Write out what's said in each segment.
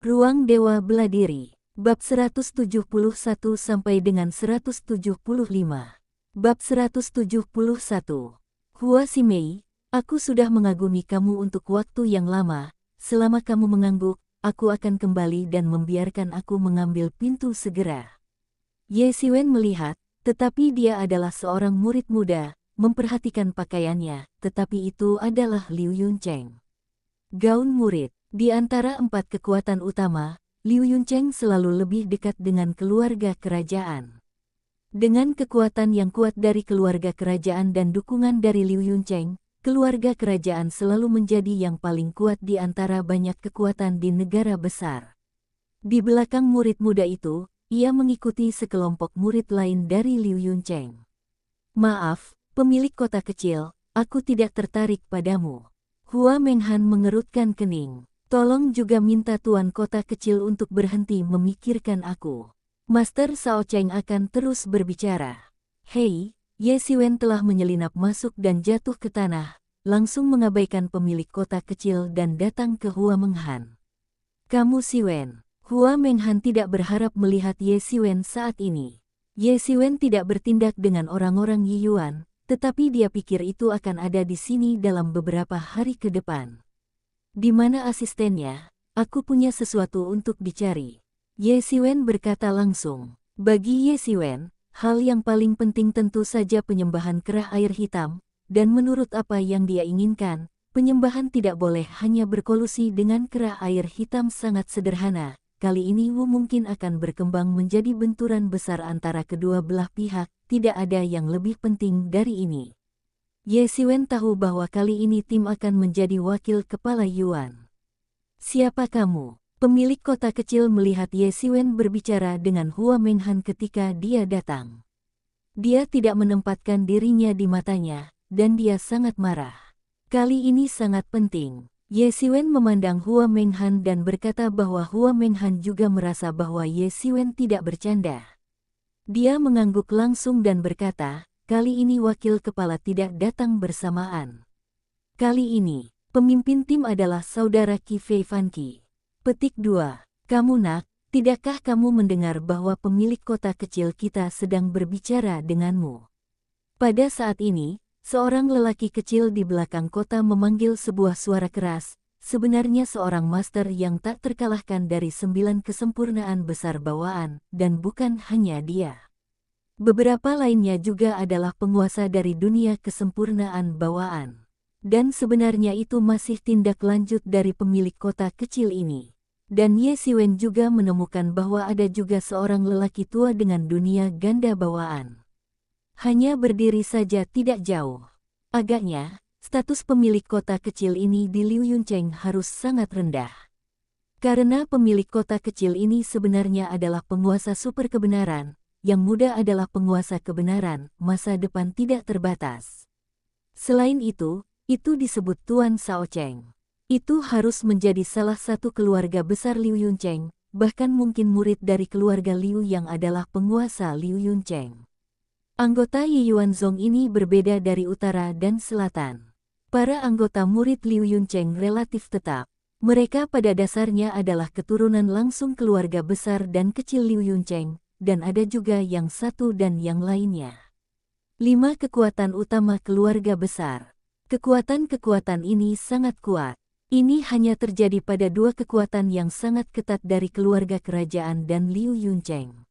Ruang Dewa Beladiri. Bab 171 sampai dengan 175. Bab 171. Hua Simei, aku sudah mengagumi kamu untuk waktu yang lama. Selama kamu mengangguk, aku akan kembali dan membiarkan aku mengambil pintu segera. Ye Siwen melihat, tetapi dia adalah seorang murid muda, memperhatikan pakaiannya, tetapi itu adalah Liu Yuncheng. Gaun murid. Di antara 4 kekuatan utama, Liu Yuncheng selalu lebih dekat dengan keluarga kerajaan. Dengan kekuatan yang kuat dari keluarga kerajaan dan dukungan dari Liu Yuncheng, keluarga kerajaan selalu menjadi yang paling kuat di antara banyak kekuatan di negara besar. Di belakang murid muda itu, ia mengikuti sekelompok murid lain dari Liu Yuncheng. Maaf, pemilik kota kecil, aku tidak tertarik padamu. Hua Menghan mengerutkan kening. Tolong juga minta tuan kota kecil untuk berhenti memikirkan aku. Master Sao Cheng akan terus berbicara. Hei, Ye Siwen telah menyelinap masuk dan jatuh ke tanah, langsung mengabaikan pemilik kota kecil dan datang ke Hua Menghan. Kamu Siwen. Hua Menghan tidak berharap melihat Ye Siwen saat ini. Ye Siwen tidak bertindak dengan orang-orang Yiyuan, tetapi dia pikir itu akan ada di sini dalam beberapa hari ke depan. Di mana asistennya? Aku punya sesuatu untuk dicari. Ye Siwen berkata langsung. Bagi Ye Siwen, hal yang paling penting tentu saja penyembahan kerah air hitam, dan menurut apa yang dia inginkan, penyembahan tidak boleh hanya berkolusi dengan kerah air hitam sangat sederhana. Kali ini Wu mungkin akan berkembang menjadi benturan besar antara kedua belah pihak, tidak ada yang lebih penting dari ini. Ye Siwen tahu bahwa kali ini tim akan menjadi wakil kepala Yuan. Siapa kamu? Pemilik kota kecil melihat Ye Siwen berbicara dengan Hua Menghan ketika dia datang. Dia tidak menempatkan dirinya di matanya, dan dia sangat marah. Kali ini sangat penting. Ye Siwen memandang Hua Menghan dan berkata bahwa Hua Menghan juga merasa bahwa Ye Siwen tidak bercanda. Dia mengangguk langsung dan berkata, kali ini wakil kepala tidak datang bersamaan. Kali ini, pemimpin tim adalah saudara Qi Fei Fan Qi. Petik 2. Kamu nak, tidakkah kamu mendengar bahwa pemilik kota kecil kita sedang berbicara denganmu? Pada saat ini, seorang lelaki kecil di belakang kota memanggil sebuah suara keras, sebenarnya seorang master yang tak terkalahkan dari 9 kesempurnaan besar bawaan, dan bukan hanya dia. Beberapa lainnya juga adalah penguasa dari dunia kesempurnaan bawaan. Dan sebenarnya itu masih tindak lanjut dari pemilik kota kecil ini. Dan Ye Siwen juga menemukan bahwa ada juga seorang lelaki tua dengan dunia ganda bawaan. Hanya berdiri saja tidak jauh. Agaknya, status pemilik kota kecil ini di Liu Yuncheng harus sangat rendah. Karena pemilik kota kecil ini sebenarnya adalah penguasa super kebenaran, yang muda adalah penguasa kebenaran, masa depan tidak terbatas. Selain itu disebut Tuan Sao Cheng. Itu harus menjadi salah satu keluarga besar Liu Yuncheng, bahkan mungkin murid dari keluarga Liu yang adalah penguasa Liu Yuncheng. Anggota Yiyuan Zong ini berbeda dari utara dan selatan. Para anggota murid Liu Yuncheng relatif tetap. Mereka pada dasarnya adalah keturunan langsung keluarga besar dan kecil Liu Yuncheng, dan ada juga yang satu dan yang lainnya. 5 kekuatan utama keluarga besar. Kekuatan-kekuatan ini sangat kuat. Ini hanya terjadi pada 2 kekuatan yang sangat ketat dari keluarga kerajaan dan Liu Yuncheng.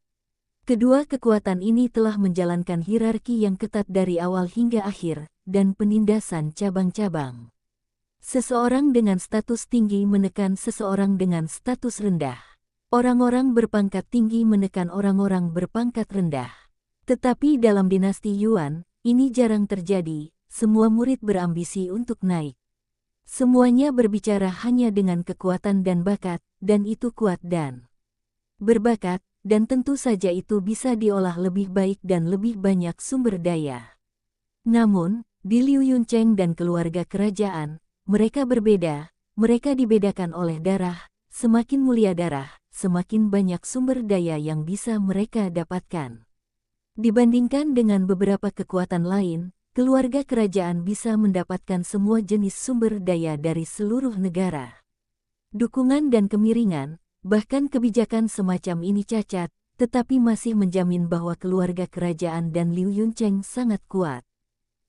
Kedua kekuatan ini telah menjalankan hierarki yang ketat dari awal hingga akhir, dan penindasan cabang-cabang. Seseorang dengan status tinggi menekan seseorang dengan status rendah. Orang-orang berpangkat tinggi menekan orang-orang berpangkat rendah. Tetapi dalam dinasti Yuan, ini jarang terjadi, semua murid berambisi untuk naik. Semuanya berbicara hanya dengan kekuatan dan bakat, dan itu kuat dan berbakat, dan tentu saja itu bisa diolah lebih baik dan lebih banyak sumber daya. Namun, di Liu Yuncheng dan keluarga kerajaan, mereka berbeda, mereka dibedakan oleh darah, semakin mulia darah, semakin banyak sumber daya yang bisa mereka dapatkan. Dibandingkan dengan beberapa kekuatan lain, keluarga kerajaan bisa mendapatkan semua jenis sumber daya dari seluruh negara. Dukungan dan kemiringan, bahkan kebijakan semacam ini cacat, tetapi masih menjamin bahwa keluarga kerajaan dan Liu Yuncheng sangat kuat.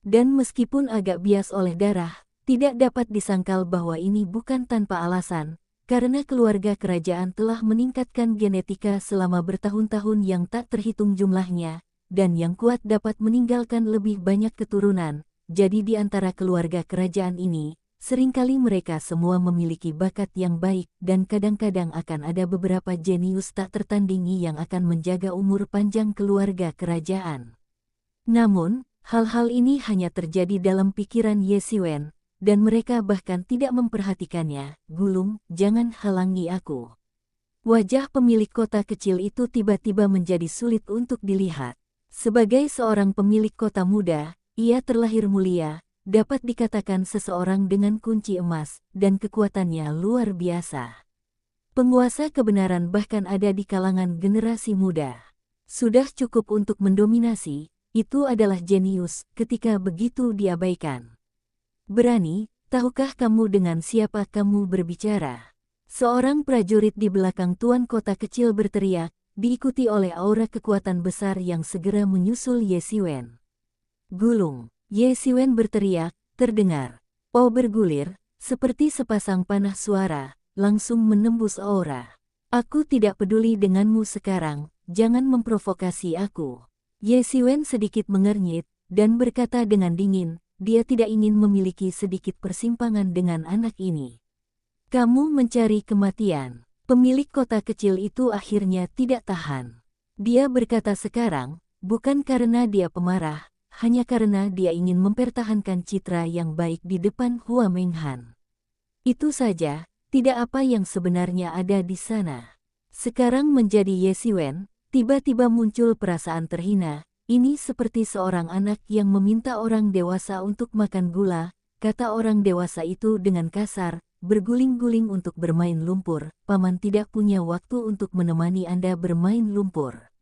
Dan meskipun agak bias oleh darah, tidak dapat disangkal bahwa ini bukan tanpa alasan, karena keluarga kerajaan telah meningkatkan genetika selama bertahun-tahun yang tak terhitung jumlahnya, dan yang kuat dapat meninggalkan lebih banyak keturunan. Jadi di antara keluarga kerajaan ini, seringkali mereka semua memiliki bakat yang baik dan kadang-kadang akan ada beberapa jenius tak tertandingi yang akan menjaga umur panjang keluarga kerajaan. Namun, hal-hal ini hanya terjadi dalam pikiran Ye Xiwen, dan mereka bahkan tidak memperhatikannya. Gulung, jangan halangi aku. Wajah pemilik kota kecil itu tiba-tiba menjadi sulit untuk dilihat. Sebagai seorang pemilik kota muda, ia terlahir mulia, dapat dikatakan seseorang dengan kunci emas, dan kekuatannya luar biasa. Penguasa kebenaran bahkan ada di kalangan generasi muda. Sudah cukup untuk mendominasi, itu adalah jenius ketika begitu diabaikan. Berani, tahukah kamu dengan siapa kamu berbicara? Seorang prajurit di belakang tuan kota kecil berteriak, diikuti oleh aura kekuatan besar yang segera menyusul Ye Xiwen. Gulung. Ye Xiwen berteriak, terdengar. Oh bergulir, seperti sepasang panah suara, langsung menembus aura. Aku tidak peduli denganmu sekarang, jangan memprovokasi aku. Ye Xiwen sedikit mengernyit, dan berkata dengan dingin, dia tidak ingin memiliki sedikit persimpangan dengan anak ini. Kamu mencari kematian. Pemilik kota kecil itu akhirnya tidak tahan. Dia berkata sekarang, bukan karena dia pemarah, hanya karena dia ingin mempertahankan citra yang baik di depan Hua Menghan. Itu saja, tidak apa yang sebenarnya ada di sana. Sekarang menjadi Ye Xiwen, tiba-tiba muncul perasaan terhina. Ini seperti seorang anak yang meminta orang dewasa untuk makan gula, kata orang dewasa itu dengan kasar, berguling-guling untuk bermain lumpur. Paman tidak punya waktu untuk menemani Anda bermain lumpur.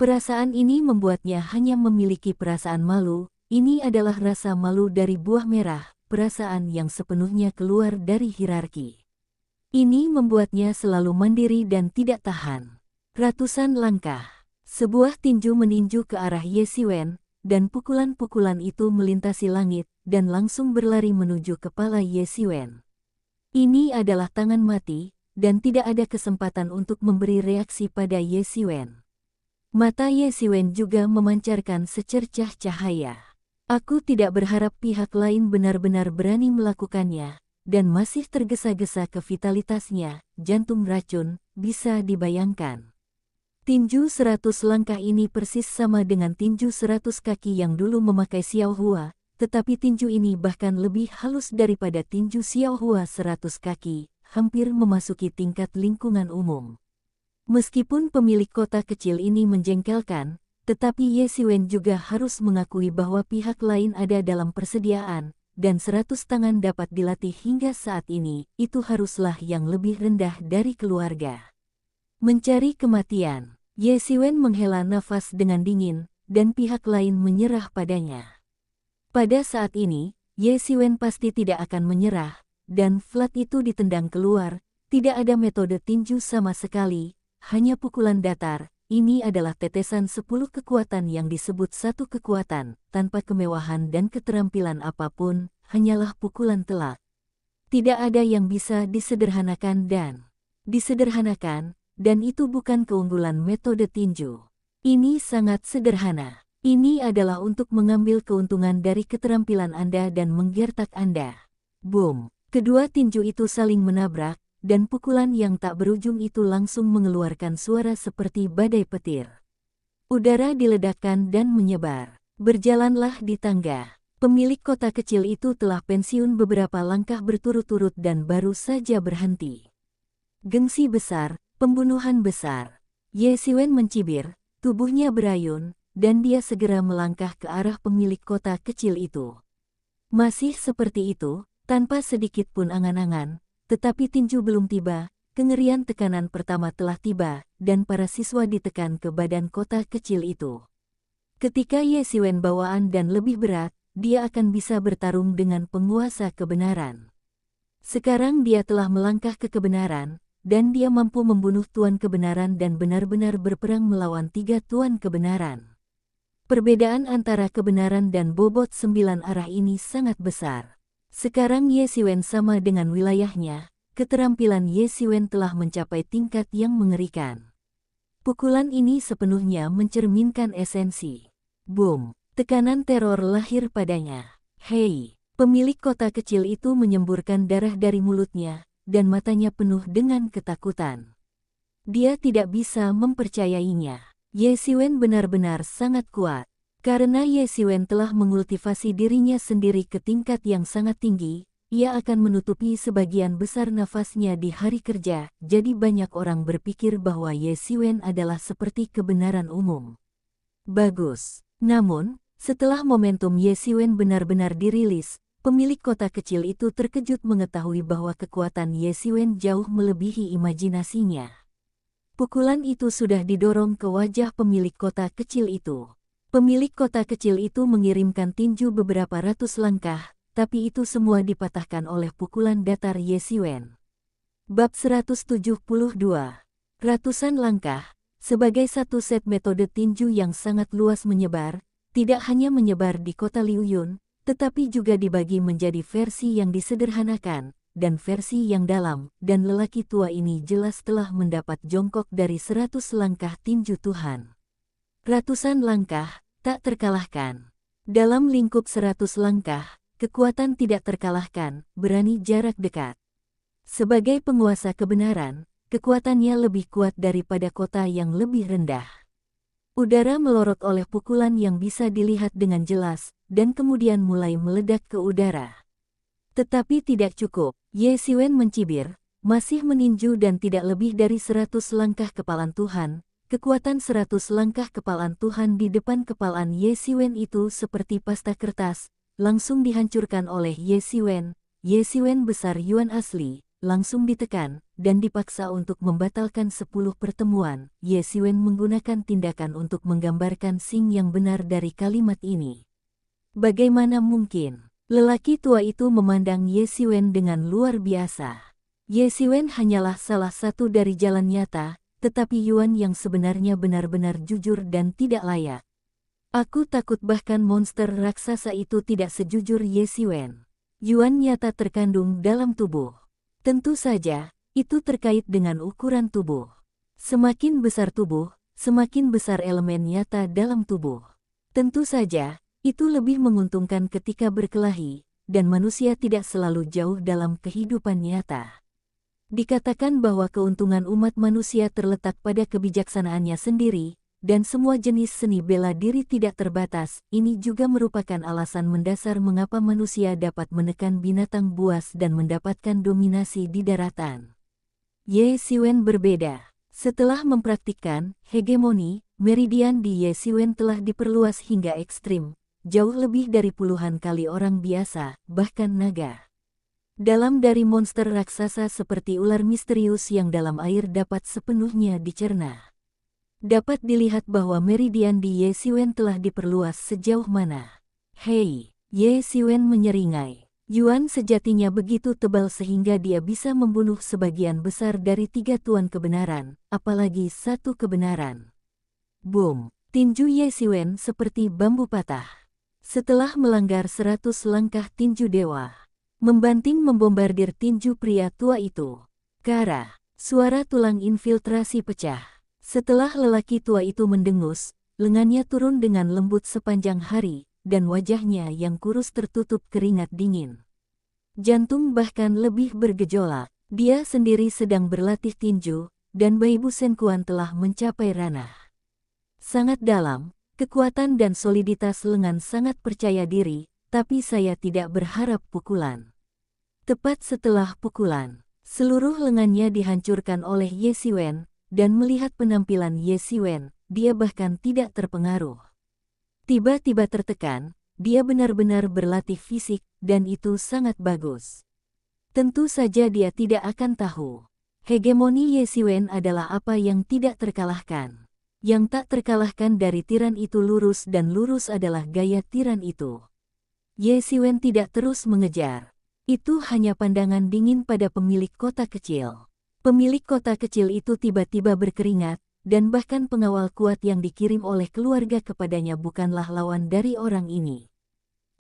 Perasaan ini membuatnya hanya memiliki perasaan malu. Ini adalah rasa malu dari buah merah, perasaan yang sepenuhnya keluar dari hierarki. Ini membuatnya selalu mandiri dan tidak tahan. Ratusan langkah. Sebuah tinju meninju ke arah Ye Xiwen, dan pukulan-pukulan itu melintasi langit, dan langsung berlari menuju kepala Ye Xiwen. Ini adalah tangan mati, dan tidak ada kesempatan untuk memberi reaksi pada Ye Xiwen. Mata Ye Xiwen juga memancarkan secercah cahaya. Aku tidak berharap pihak lain benar-benar berani melakukannya, dan masih tergesa-gesa ke vitalitasnya, jantung racun, bisa dibayangkan. Tinju 100 langkah ini persis sama dengan tinju 100 kaki yang dulu memakai Xiao Hua, tetapi tinju ini bahkan lebih halus daripada tinju Xiao Hua 100 kaki, hampir memasuki tingkat lingkungan umum. Meskipun pemilik kota kecil ini menjengkelkan, tetapi Ye Xiwen juga harus mengakui bahwa pihak lain ada dalam persediaan, dan 100 tangan dapat dilatih hingga saat ini, itu haruslah yang lebih rendah dari keluarga. Mencari kematian. Ye Xiwen menghela nafas dengan dingin, dan pihak lain menyerah padanya. Pada saat ini, Ye Xiwen pasti tidak akan menyerah, dan flat itu ditendang keluar, tidak ada metode tinju sama sekali, hanya pukulan datar. Ini adalah tetesan 10 kekuatan yang disebut satu kekuatan, tanpa kemewahan dan keterampilan apapun, hanyalah pukulan telak. Tidak ada yang bisa disederhanakan dan itu bukan keunggulan metode tinju. Ini sangat sederhana. Ini adalah untuk mengambil keuntungan dari keterampilan Anda dan menggertak Anda. Boom! Kedua tinju itu saling menabrak, dan pukulan yang tak berujung itu langsung mengeluarkan suara seperti badai petir. Udara diledakkan dan menyebar. Berjalanlah di tangga. Pemilik kota kecil itu telah pensiun beberapa langkah berturut-turut dan baru saja berhenti. Gengsi besar, pembunuhan besar. Ye Xiwen mencibir, tubuhnya berayun, dan dia segera melangkah ke arah pemilik kota kecil itu. Masih seperti itu, tanpa sedikit pun angan-angan, tetapi tinju belum tiba, kengerian tekanan pertama telah tiba, dan para siswa ditekan ke badan kota kecil itu. Ketika Ye Xiwen bawaan dan lebih berat, dia akan bisa bertarung dengan penguasa kebenaran. Sekarang dia telah melangkah ke kebenaran, dan dia mampu membunuh Tuan Kebenaran dan benar-benar berperang melawan 3 Tuan Kebenaran. Perbedaan antara kebenaran dan bobot 9 arah ini sangat besar. Sekarang Ye Xiwen sama dengan wilayahnya, keterampilan Ye Xiwen telah mencapai tingkat yang mengerikan. Pukulan ini sepenuhnya mencerminkan esensi. Boom! Tekanan teror lahir padanya. Hei! Pemilik kota kecil itu menyemburkan darah dari mulutnya, dan matanya penuh dengan ketakutan. Dia tidak bisa mempercayainya. Ye Xiwen benar-benar sangat kuat. Karena Ye Xiwen telah mengultivasi dirinya sendiri ke tingkat yang sangat tinggi, ia akan menutupi sebagian besar nafasnya di hari kerja, jadi banyak orang berpikir bahwa Ye Xiwen adalah seperti kebenaran umum. Bagus. Namun, setelah momentum Ye Xiwen benar-benar dirilis, pemilik kota kecil itu terkejut mengetahui bahwa kekuatan Ye Xiwen jauh melebihi imajinasinya. Pukulan itu sudah didorong ke wajah pemilik kota kecil itu. Pemilik kota kecil itu mengirimkan tinju beberapa ratus langkah, tapi itu semua dipatahkan oleh pukulan datar Ye Xiwen. Bab 172. Ratusan langkah, sebagai satu set metode tinju yang sangat luas menyebar, tidak hanya menyebar di kota Liuyun, tetapi juga dibagi menjadi versi yang disederhanakan, dan versi yang dalam, dan lelaki tua ini jelas telah mendapat jongkok dari 100 langkah tinju Tuhan. Ratusan langkah, tak terkalahkan. Dalam lingkup 100 langkah, kekuatan tidak terkalahkan, berani jarak dekat. Sebagai penguasa kebenaran, kekuatannya lebih kuat daripada kota yang lebih rendah. Udara melorot oleh pukulan yang bisa dilihat dengan jelas, dan kemudian mulai meledak ke udara. Tetapi tidak cukup, Ye Xiwen mencibir, masih meninju dan tidak lebih dari 100 langkah kepalan Tuhan. Kekuatan 100 langkah kepalan Tuhan di depan kepalan Ye Xiwen itu seperti pasta kertas, langsung dihancurkan oleh Ye Xiwen. Ye Xiwen besar Yuan asli, langsung ditekan, dan dipaksa untuk membatalkan 10 pertemuan. Ye Xiwen menggunakan tindakan untuk menggambarkan sing yang benar dari kalimat ini. Bagaimana mungkin? Lelaki tua itu memandang Ye Xiwen dengan luar biasa. Ye Xiwen hanyalah salah satu dari jalan nyata, tetapi Yuan yang sebenarnya benar-benar jujur dan tidak layak. Aku takut bahkan monster raksasa itu tidak sejujur Ye Xiwen. Yuan nyata terkandung dalam tubuh. Tentu saja, itu terkait dengan ukuran tubuh. Semakin besar tubuh, semakin besar elemen nyata dalam tubuh. Tentu saja, itu lebih menguntungkan ketika berkelahi, dan manusia tidak selalu jauh dalam kehidupan nyata. Dikatakan bahwa keuntungan umat manusia terletak pada kebijaksanaannya sendiri, dan semua jenis seni bela diri tidak terbatas. Ini juga merupakan alasan mendasar mengapa manusia dapat menekan binatang buas dan mendapatkan dominasi di daratan. Ye Xiwen berbeda. Setelah mempraktikkan hegemoni, meridian di Ye Xiwen telah diperluas hingga ekstrim, jauh lebih dari puluhan kali orang biasa, bahkan naga. Dalam dari monster raksasa seperti ular misterius yang dalam air dapat sepenuhnya dicerna. Dapat dilihat bahwa meridian di Ye Xiwen telah diperluas sejauh mana. Hei, Ye Xiwen menyeringai. Yuan sejatinya begitu tebal sehingga dia bisa membunuh sebagian besar dari 3 tuan kebenaran, apalagi 1 kebenaran. Boom! Tinju Ye Xiwen seperti bambu patah. Setelah melanggar 100 langkah tinju dewa, membanting membombardir tinju pria tua itu. Kara, suara tulang infiltrasi pecah. Setelah lelaki tua itu mendengus, lengannya turun dengan lembut sepanjang hari, dan wajahnya yang kurus tertutup keringat dingin. Jantung bahkan lebih bergejolak. Dia sendiri sedang berlatih tinju, dan Baibu Senkuan telah mencapai ranah sangat dalam. Kekuatan dan soliditas lengan sangat percaya diri, tapi saya tidak berharap pukulan. Tepat setelah pukulan, seluruh lengannya dihancurkan oleh Ye Xiwen, dan melihat penampilan Ye Xiwen, dia bahkan tidak terpengaruh. Tiba-tiba tertekan, dia benar-benar berlatih fisik, dan itu sangat bagus. Tentu saja dia tidak akan tahu. Hegemoni Ye Xiwen adalah apa yang tidak terkalahkan. Yang tak terkalahkan dari tiran itu lurus dan lurus adalah gaya tiran itu. Ye Xiwen tidak terus mengejar. Itu hanya pandangan dingin pada pemilik kota kecil. Pemilik kota kecil itu tiba-tiba berkeringat, dan bahkan pengawal kuat yang dikirim oleh keluarga kepadanya bukanlah lawan dari orang ini.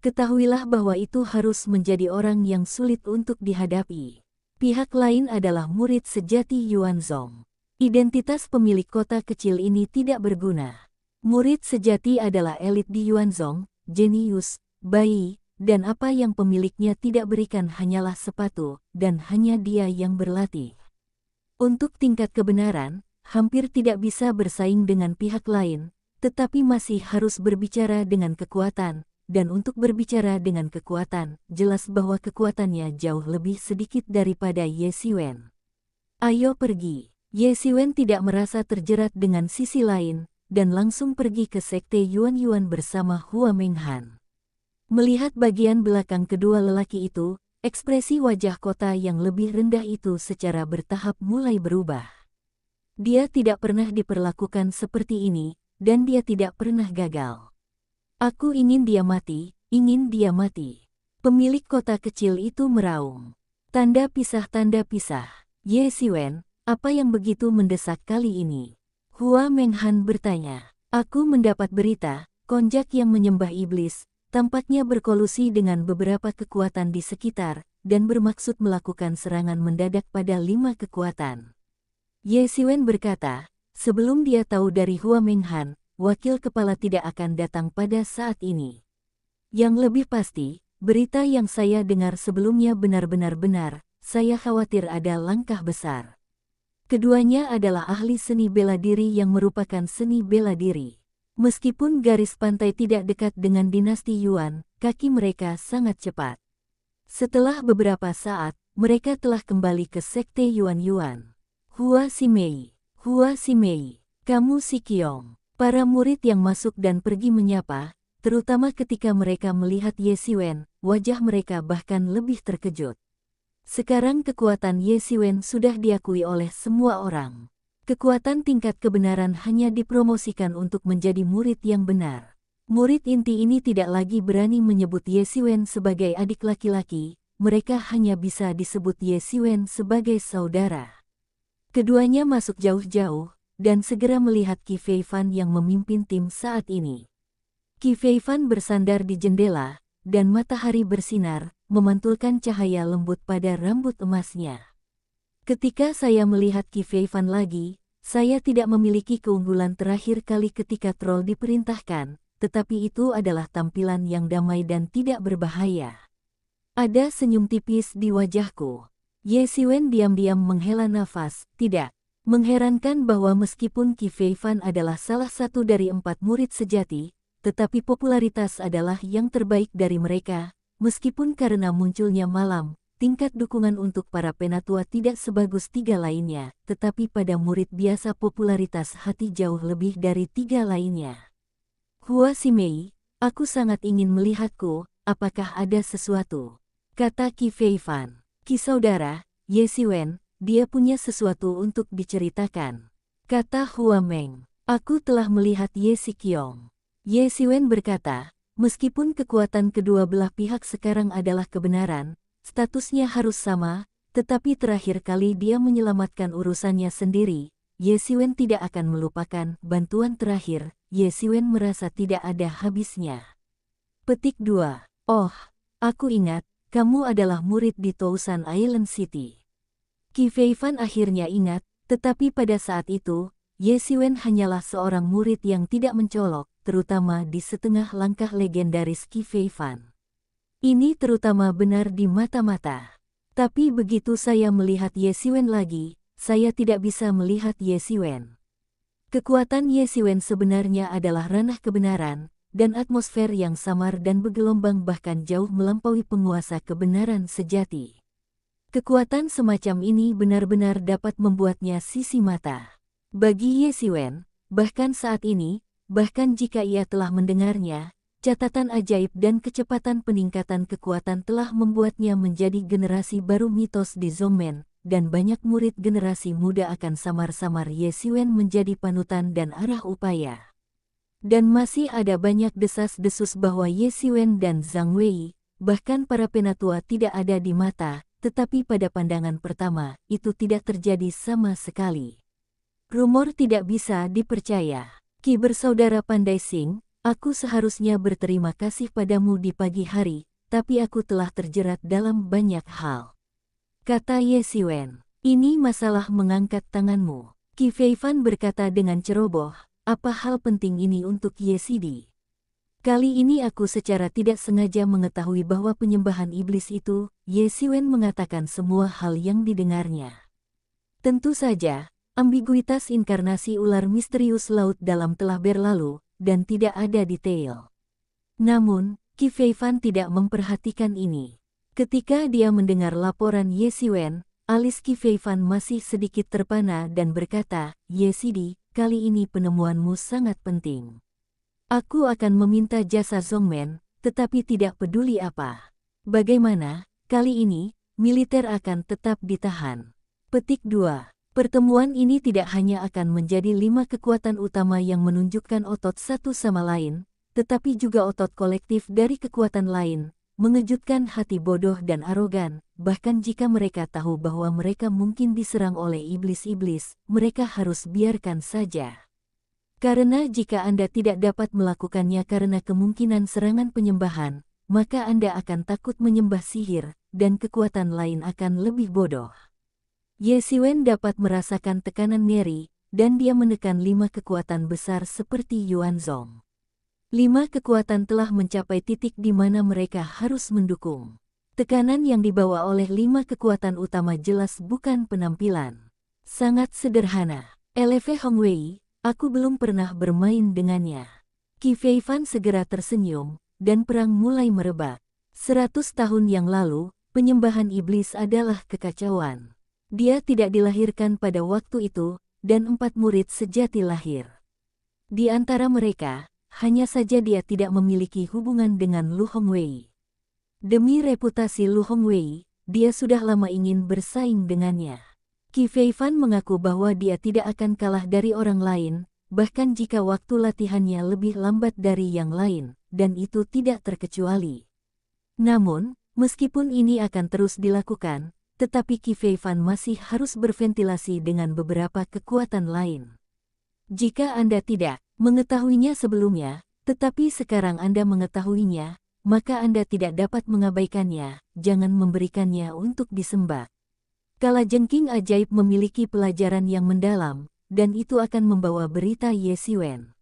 Ketahuilah bahwa itu harus menjadi orang yang sulit untuk dihadapi. Pihak lain adalah murid sejati Yuanzong. Identitas pemilik kota kecil ini tidak berguna. Murid sejati adalah elit di Yuanzong, jenius, bayi, dan apa yang pemiliknya tidak berikan hanyalah sepatu, dan hanya dia yang berlatih. Untuk tingkat kebenaran, hampir tidak bisa bersaing dengan pihak lain, tetapi masih harus berbicara dengan kekuatan, dan untuk berbicara dengan kekuatan, jelas bahwa kekuatannya jauh lebih sedikit daripada Ye Xiwen. Ayo pergi. Ye Xiwen tidak merasa terjerat dengan sisi lain, dan langsung pergi ke sekte Yuan bersama Hua Menghan. Melihat bagian belakang kedua lelaki itu, ekspresi wajah kota yang lebih rendah itu secara bertahap mulai berubah. Dia tidak pernah diperlakukan seperti ini, dan dia tidak pernah gagal. Aku ingin dia mati, ingin dia mati. Pemilik kota kecil itu meraung. Tanda pisah, tanda pisah. Ye Xiwen, apa yang begitu mendesak kali ini? Hua Menghan bertanya. Aku mendapat berita, konjak yang menyembah iblis, tampaknya berkolusi dengan beberapa kekuatan di sekitar, dan bermaksud melakukan serangan mendadak pada 5 kekuatan. Ye Xiwen berkata, sebelum dia tahu dari Hua Menghan, wakil kepala tidak akan datang pada saat ini. Yang lebih pasti, berita yang saya dengar sebelumnya benar-benar benar, saya khawatir ada langkah besar. Keduanya adalah ahli seni bela diri yang merupakan seni bela diri. Meskipun garis pantai tidak dekat dengan dinasti Yuan, kaki mereka sangat cepat. Setelah beberapa saat, mereka telah kembali ke sekte Yuan. Hua Ximei, kamu si Qiong. Para murid yang masuk dan pergi menyapa, terutama ketika mereka melihat Ye Xiwen, wajah mereka bahkan lebih terkejut. Sekarang kekuatan Ye Xiwen sudah diakui oleh semua orang. Kekuatan tingkat kebenaran hanya dipromosikan untuk menjadi murid yang benar. Murid inti ini tidak lagi berani menyebut Ye Xiwen sebagai adik laki-laki, mereka hanya bisa disebut Ye Xiwen sebagai saudara. Keduanya masuk jauh-jauh, dan segera melihat Qi Feifan yang memimpin tim saat ini. Qi Feifan bersandar di jendela, dan matahari bersinar, memantulkan cahaya lembut pada rambut emasnya. Ketika saya melihat Qi Feifan lagi, saya tidak memiliki keunggulan terakhir kali ketika troll diperintahkan, tetapi itu adalah tampilan yang damai dan tidak berbahaya. Ada senyum tipis di wajahku. Ye Xiwen diam-diam menghela nafas, tidak. Mengherankan bahwa meskipun Qi Feifan adalah salah satu dari 4 murid sejati, tetapi popularitas adalah yang terbaik dari mereka, meskipun karena munculnya malam, tingkat dukungan untuk para penatua tidak sebagus 3 lainnya, tetapi pada murid biasa popularitas hati jauh lebih dari 3 lainnya. Hua Ximei, aku sangat ingin melihatku, apakah ada sesuatu? Kata Qi Feifan. Qi saudara, Ye Xiwen, dia punya sesuatu untuk diceritakan. Kata Hua Meng, aku telah melihat Ye Qiong. Ye Xiwen berkata, meskipun kekuatan kedua belah pihak sekarang adalah kebenaran, statusnya harus sama, tetapi terakhir kali dia menyelamatkan urusannya sendiri, Ye Xiwen tidak akan melupakan bantuan terakhir, Ye Xiwen merasa tidak ada habisnya. Petik 2. Oh, aku ingat, kamu adalah murid di Tousan Island City. Qi Feifan akhirnya ingat, tetapi pada saat itu, Ye Xiwen hanyalah seorang murid yang tidak mencolok, terutama di setengah langkah legendaris Qi Feifan. Ini terutama benar di mata-mata. Tapi begitu saya melihat Ye Xiwen lagi, saya tidak bisa melihat Ye Xiwen. Kekuatan Ye Xiwen sebenarnya adalah ranah kebenaran, dan atmosfer yang samar dan bergelombang bahkan jauh melampaui penguasa kebenaran sejati. Kekuatan semacam ini benar-benar dapat membuatnya sisi mata. Bagi Ye Xiwen, bahkan saat ini, bahkan jika ia telah mendengarnya, catatan ajaib dan kecepatan peningkatan kekuatan telah membuatnya menjadi generasi baru mitos di Zongmen, dan banyak murid generasi muda akan samar-samar Ye Xiwen menjadi panutan dan arah upaya. Dan masih ada banyak desas-desus bahwa Ye Xiwen dan Zhang Wei, bahkan para penatua tidak ada di mata, tetapi pada pandangan pertama, itu tidak terjadi sama sekali. Rumor tidak bisa dipercaya. Ki bersaudara Pandai Sing, aku seharusnya berterima kasih padamu di pagi hari, tapi aku telah terjerat dalam banyak hal. Kata Ye Siwen, ini masalah mengangkat tanganmu. Qi Feifan berkata dengan ceroboh, apa hal penting ini untuk Ye Sidi? Kali ini aku secara tidak sengaja mengetahui bahwa penyembahan iblis itu, Ye Siwen mengatakan semua hal yang didengarnya. Tentu saja, ambiguitas inkarnasi ular misterius laut dalam telah berlalu, dan tidak ada detail. Namun, Qi Feifan tidak memperhatikan ini. Ketika dia mendengar laporan Ye Siwen, alis Qi Feifan masih sedikit terpana dan berkata, Ye Sidi, kali ini penemuanmu sangat penting. Aku akan meminta jasa Zongmen, tetapi tidak peduli apa. Bagaimana, kali ini, militer akan tetap ditahan. Petik 2. Pertemuan ini tidak hanya akan menjadi 5 kekuatan utama yang menunjukkan otot satu sama lain, tetapi juga otot kolektif dari kekuatan lain, mengejutkan hati bodoh dan arogan, bahkan jika mereka tahu bahwa mereka mungkin diserang oleh iblis-iblis, mereka harus biarkan saja. Karena jika Anda tidak dapat melakukannya karena kemungkinan serangan penyembahan, maka Anda akan takut menyembah sihir, dan kekuatan lain akan lebih bodoh. Ye Siwen dapat merasakan tekanan ngeri, dan dia menekan 5 kekuatan besar seperti Yuanzong. 5 kekuatan telah mencapai titik di mana mereka harus mendukung. Tekanan yang dibawa oleh 5 kekuatan utama jelas bukan penampilan. Sangat sederhana. Eleve Hongwei, aku belum pernah bermain dengannya. Qi Feifan segera tersenyum, dan perang mulai merebak. 100 tahun yang lalu, penyembahan iblis adalah kekacauan. Dia tidak dilahirkan pada waktu itu, dan 4 murid sejati lahir. Di antara mereka, hanya saja dia tidak memiliki hubungan dengan Lu Hongwei. Demi reputasi Lu Hongwei, dia sudah lama ingin bersaing dengannya. Qi Feifan mengaku bahwa dia tidak akan kalah dari orang lain, bahkan jika waktu latihannya lebih lambat dari yang lain, dan itu tidak terkecuali. Namun, meskipun ini akan terus dilakukan, tetapi Qi Feifan masih harus berventilasi dengan beberapa kekuatan lain. Jika Anda tidak mengetahuinya sebelumnya, tetapi sekarang Anda mengetahuinya, maka Anda tidak dapat mengabaikannya, jangan memberikannya untuk disembah. Kalajengking ajaib memiliki pelajaran yang mendalam, dan itu akan membawa berita Ye Siwen.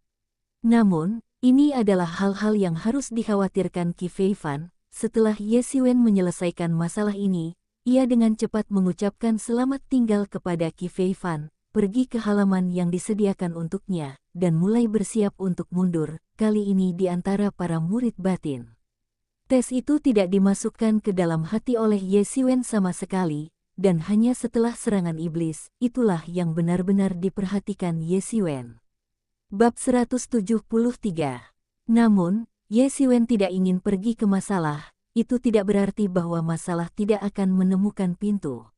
Namun, ini adalah hal-hal yang harus dikhawatirkan Qi Feifan. Setelah Ye Siwen menyelesaikan masalah ini, ia dengan cepat mengucapkan selamat tinggal kepada Qi Feifan, pergi ke halaman yang disediakan untuknya, dan mulai bersiap untuk mundur, kali ini di antara para murid batin. Tes itu tidak dimasukkan ke dalam hati oleh Ye Siwen sama sekali, dan hanya setelah serangan iblis, itulah yang benar-benar diperhatikan Ye Siwen. Bab 173. Namun, Ye Siwen tidak ingin pergi ke masalah, itu tidak berarti bahwa masalah tidak akan menemukan pintu.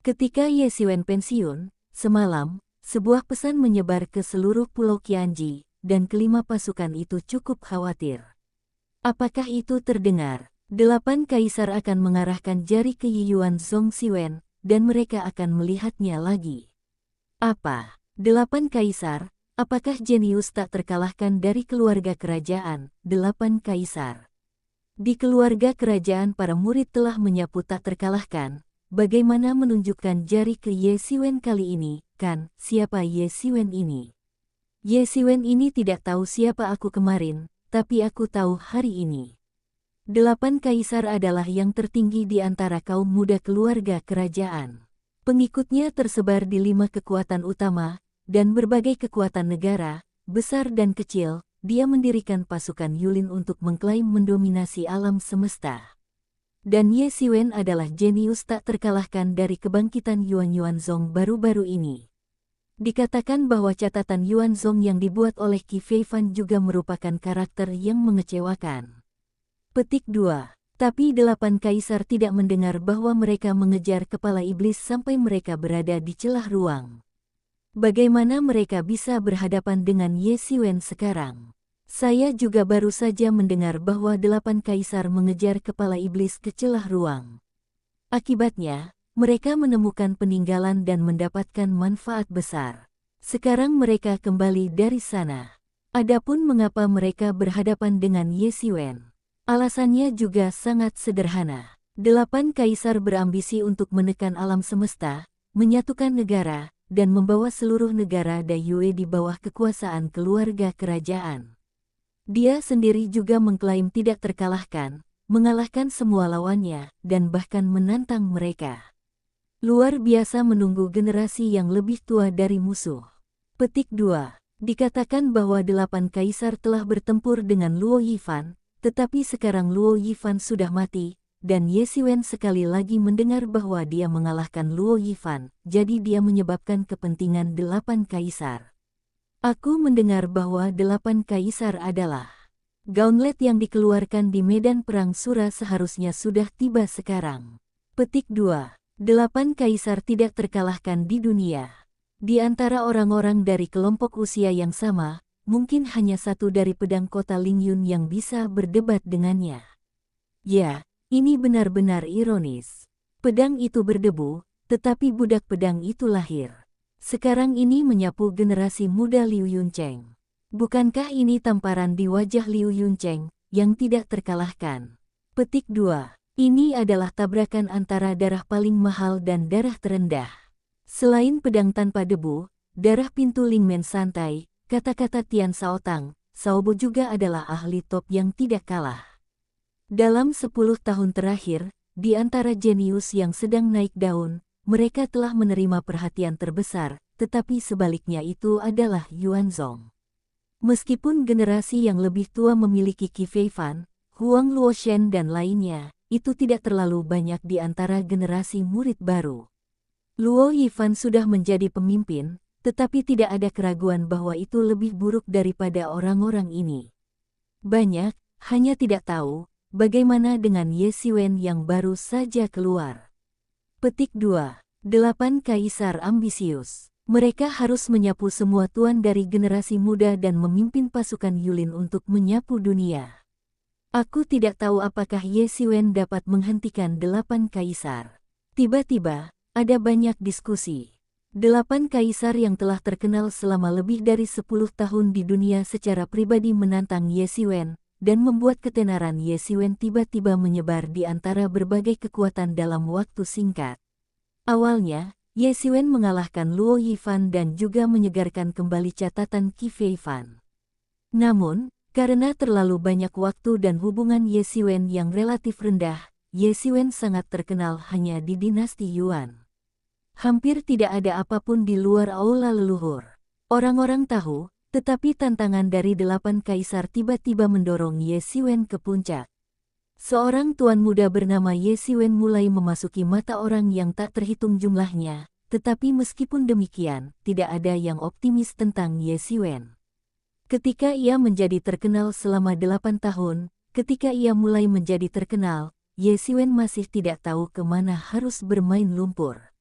Ketika Ye Siwen pensiun, semalam, sebuah pesan menyebar ke seluruh pulau Qianji, dan kelima pasukan itu cukup khawatir. Apakah itu terdengar? 8 kaisar akan mengarahkan jari ke Yiyuan Zong Siwen, dan mereka akan melihatnya lagi. Apa? 8 kaisar? Apakah jenius tak terkalahkan dari keluarga kerajaan? 8 kaisar. Di keluarga kerajaan para murid telah menyapu tak terkalahkan. Bagaimana menunjukkan jari ke Ye Siwen kali ini, kan? Siapa Ye Siwen ini? Ye Siwen ini tidak tahu siapa aku kemarin, tapi aku tahu hari ini. 8 kaisar adalah yang tertinggi di antara kaum muda keluarga kerajaan. Pengikutnya tersebar di 5 kekuatan utama, dan berbagai kekuatan negara, besar dan kecil. Dia mendirikan pasukan Yulin untuk mengklaim mendominasi alam semesta. Dan Ye Siwen adalah jenius tak terkalahkan dari kebangkitan Yuanzong baru-baru ini. Dikatakan bahwa catatan Yuanzong yang dibuat oleh Qi Feifan juga merupakan karakter yang mengecewakan. Petik 2. Tapi 8 kaisar tidak mendengar bahwa mereka mengejar kepala iblis sampai mereka berada di celah ruang. Bagaimana mereka bisa berhadapan dengan Ye Siwen sekarang? Saya juga baru saja mendengar bahwa 8 kaisar mengejar kepala iblis ke celah ruang. Akibatnya, mereka menemukan peninggalan dan mendapatkan manfaat besar. Sekarang mereka kembali dari sana. Adapun mengapa mereka berhadapan dengan Ye Xiwen? Alasannya juga sangat sederhana. 8 kaisar berambisi untuk menekan alam semesta, menyatukan negara, dan membawa seluruh negara Daiyue di bawah kekuasaan keluarga kerajaan. Dia sendiri juga mengklaim tidak terkalahkan, mengalahkan semua lawannya, dan bahkan menantang mereka. Luar biasa menunggu generasi yang lebih tua dari musuh. Petik 2. Dikatakan bahwa 8 kaisar telah bertempur dengan Luo Yifan, tetapi sekarang Luo Yifan sudah mati, dan Ye Xiwen sekali lagi mendengar bahwa dia mengalahkan Luo Yifan, jadi dia menyebabkan kepentingan 8 kaisar. Aku mendengar bahwa 8 kaisar adalah gauntlet yang dikeluarkan di medan perang Sura seharusnya sudah tiba sekarang. Petik 2. 8 kaisar tidak terkalahkan di dunia. Di antara orang-orang dari kelompok usia yang sama, mungkin hanya satu dari pedang kota Lingyun yang bisa berdebat dengannya. Ya, ini benar-benar ironis. Pedang itu berdebu, tetapi budak pedang itu lahir. Sekarang ini menyapu generasi muda Liu Yuncheng. Bukankah ini tamparan di wajah Liu Yuncheng yang tidak terkalahkan? Petik 2. Ini adalah tabrakan antara darah paling mahal dan darah terendah. Selain pedang tanpa debu, darah pintu Lingmen santai, kata-kata Tian Shaotang, Shaobo juga adalah ahli top yang tidak kalah. Dalam 10 tahun terakhir, di antara jenius yang sedang naik daun, mereka telah menerima perhatian terbesar, tetapi sebaliknya itu adalah Yuanzong. Meskipun generasi yang lebih tua memiliki Qi Feifan, Huang Luoshen dan lainnya, itu tidak terlalu banyak di antara generasi murid baru. Luo Yifan sudah menjadi pemimpin, tetapi tidak ada keraguan bahwa itu lebih buruk daripada orang-orang ini. Banyak, hanya tidak tahu, bagaimana dengan Ye Xiwen yang baru saja keluar. Petik 2. 8 kaisar ambisius. Mereka harus menyapu semua tuan dari generasi muda dan memimpin pasukan Yulin untuk menyapu dunia. Aku tidak tahu apakah Ye Xiwen dapat menghentikan 8 kaisar. Tiba-tiba, ada banyak diskusi. 8 kaisar yang telah terkenal selama lebih dari 10 tahun di dunia secara pribadi menantang Ye Xiwen, dan membuat ketenaran Ye Xiwen tiba-tiba menyebar di antara berbagai kekuatan dalam waktu singkat. Awalnya, Ye Xiwen mengalahkan Luo Yifan dan juga menyegarkan kembali catatan Qi Feifan. Namun, karena terlalu banyak waktu dan hubungan Ye Xiwen yang relatif rendah, Ye Xiwen sangat terkenal hanya di dinasti Yuan. Hampir tidak ada apapun di luar aula leluhur. Orang-orang tahu, tetapi tantangan dari 8 kaisar tiba-tiba mendorong Ye Xiwen ke puncak. Seorang tuan muda bernama Ye Xiwen mulai memasuki mata orang yang tak terhitung jumlahnya, tetapi meskipun demikian, tidak ada yang optimis tentang Ye Xiwen. Ketika ia menjadi terkenal selama 8 tahun, ketika ia mulai menjadi terkenal, Ye Xiwen masih tidak tahu kemana harus bermain lumpur.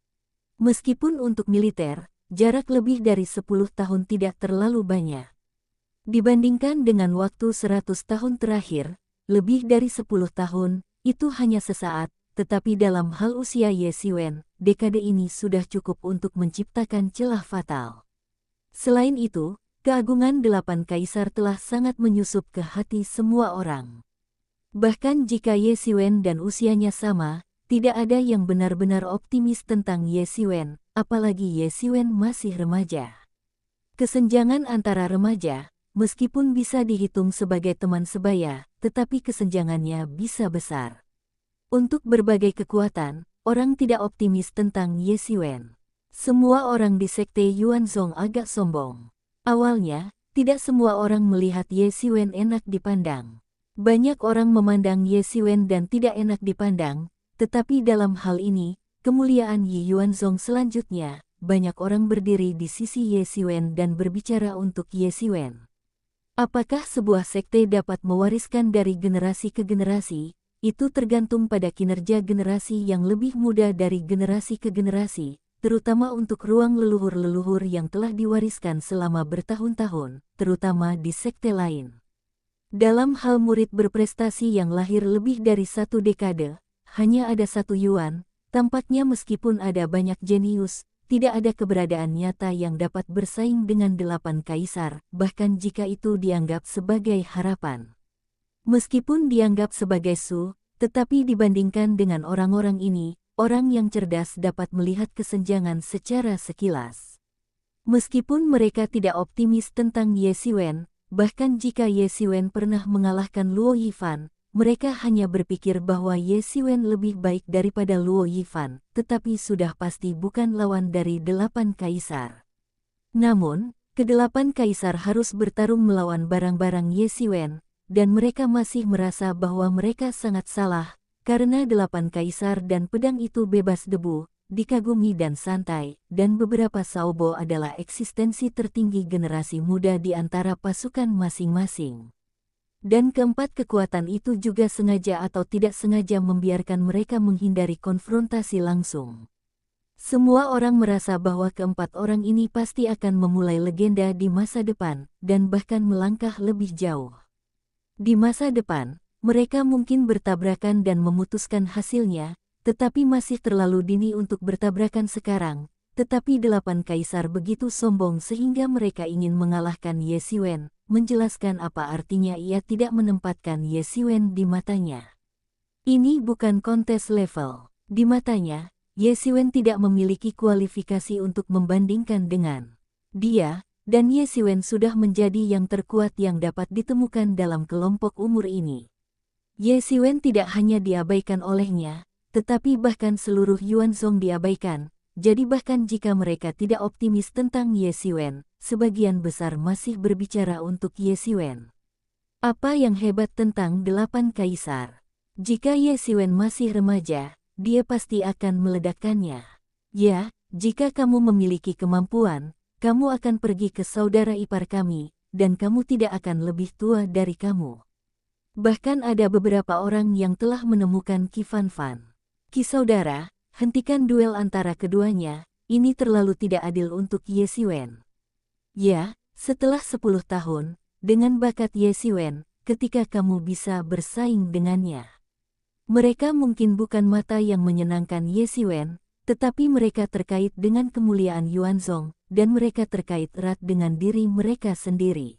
Meskipun untuk militer, jarak lebih dari 10 tahun tidak terlalu banyak. Dibandingkan dengan waktu 100 tahun terakhir, lebih dari 10 tahun, itu hanya sesaat, tetapi dalam hal usia Ye Xiwen, dekade ini sudah cukup untuk menciptakan celah fatal. Selain itu, keagungan 8 kaisar telah sangat menyusup ke hati semua orang. Bahkan jika Ye Xiwen dan usianya sama, tidak ada yang benar-benar optimis tentang Ye Xiwen, apalagi Ye Xiwen masih remaja. Kesenjangan antara remaja, meskipun bisa dihitung sebagai teman sebaya, tetapi kesenjangannya bisa besar. Untuk berbagai kekuatan, orang tidak optimis tentang Ye Xiwen. Semua orang di sekte Yuanzong agak sombong. Awalnya, tidak semua orang melihat Ye Xiwen enak dipandang. Banyak orang memandang Ye Xiwen dan tidak enak dipandang, tetapi dalam hal ini, kemuliaan Yi Yuanzong selanjutnya, banyak orang berdiri di sisi Ye Xiwen dan berbicara untuk Ye Xiwen. Apakah sebuah sekte dapat mewariskan dari generasi ke generasi? Itu tergantung pada kinerja generasi yang lebih muda dari generasi ke generasi, terutama untuk ruang leluhur-leluhur yang telah diwariskan selama bertahun-tahun, terutama di sekte lain. Dalam hal murid berprestasi yang lahir lebih dari 1 dekade, hanya ada 1 Yuan, Tampaknya meskipun ada banyak jenius, tidak ada keberadaan nyata yang dapat bersaing dengan 8 kaisar, bahkan jika itu dianggap sebagai harapan. Meskipun dianggap sebagai tetapi dibandingkan dengan orang-orang ini, orang yang cerdas dapat melihat kesenjangan secara sekilas. Meskipun mereka tidak optimis tentang Ye Xiwen, bahkan jika Ye Xiwen pernah mengalahkan Luo Yifan, mereka hanya berpikir bahwa Ye Xiwen lebih baik daripada Luo Yifan, tetapi sudah pasti bukan lawan dari 8 kaisar. Namun, ke-8 kaisar harus bertarung melawan barang-barang Ye Xiwen, dan mereka masih merasa bahwa mereka sangat salah, karena 8 kaisar dan pedang itu bebas debu, dikagumi dan santai, dan beberapa Shaobo adalah eksistensi tertinggi generasi muda di antara pasukan masing-masing. Dan keempat kekuatan itu juga sengaja atau tidak sengaja membiarkan mereka menghindari konfrontasi langsung. Semua orang merasa bahwa keempat orang ini pasti akan memulai legenda di masa depan, dan bahkan melangkah lebih jauh. Di masa depan, mereka mungkin bertabrakan dan memutuskan hasilnya, tetapi masih terlalu dini untuk bertabrakan sekarang. Tetapi 8 kaisar begitu sombong sehingga mereka ingin mengalahkan Ye Xiwen, menjelaskan apa artinya ia tidak menempatkan Ye Xiwen di matanya. Ini bukan kontes level. Di matanya, Ye Xiwen tidak memiliki kualifikasi untuk membandingkan dengan dia, dan Ye Xiwen sudah menjadi yang terkuat yang dapat ditemukan dalam kelompok umur ini. Ye Xiwen tidak hanya diabaikan olehnya, tetapi bahkan seluruh Yuanzhong diabaikan. Jadi bahkan jika mereka tidak optimis tentang Ye Xiwen, sebagian besar masih berbicara untuk Ye Xiwen. Apa yang hebat tentang 8 kaisar? Jika Ye Xiwen masih remaja, dia pasti akan meledakkannya. Ya, jika kamu memiliki kemampuan, kamu akan pergi ke saudara ipar kami, dan kamu tidak akan lebih tua dari kamu. Bahkan ada beberapa orang yang telah menemukan Qi Fanfan. Qi saudara, hentikan duel antara keduanya, ini terlalu tidak adil untuk Ye Xiwen. Ya, setelah 10 tahun, dengan bakat Ye Xiwen, ketika kamu bisa bersaing dengannya. Mereka mungkin bukan mata yang menyenangkan Ye Xiwen, tetapi mereka terkait dengan kemuliaan Yuanzhong, dan mereka terkait erat dengan diri mereka sendiri.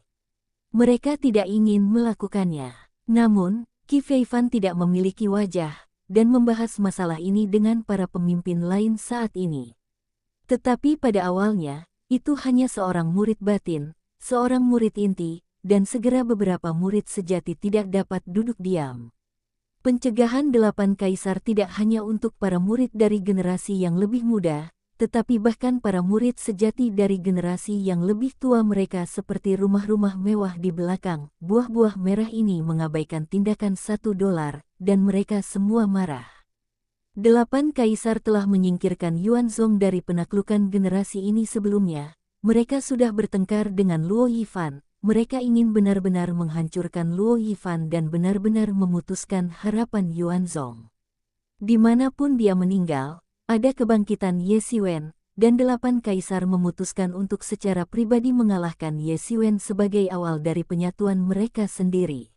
Mereka tidak ingin melakukannya. Namun, Qi Feifan tidak memiliki wajah, dan membahas masalah ini dengan para pemimpin lain saat ini. Tetapi pada awalnya, itu hanya seorang murid batin, seorang murid inti, dan segera beberapa murid sejati tidak dapat duduk diam. Pencegahan 8 kaisar tidak hanya untuk para murid dari generasi yang lebih muda, tetapi bahkan para murid sejati dari generasi yang lebih tua mereka seperti rumah-rumah mewah di belakang. Buah-buah merah ini mengabaikan tindakan $1, dan mereka semua marah. 8 kaisar telah menyingkirkan Yuanzhong dari penaklukan generasi ini sebelumnya. Mereka sudah bertengkar dengan Luo Yifan. Mereka ingin benar-benar menghancurkan Luo Yifan dan benar-benar memutuskan harapan Yuanzhong. Dimanapun dia meninggal, ada kebangkitan Ye Xiwen, dan 8 kaisar memutuskan untuk secara pribadi mengalahkan Ye Xiwen sebagai awal dari penyatuan mereka sendiri.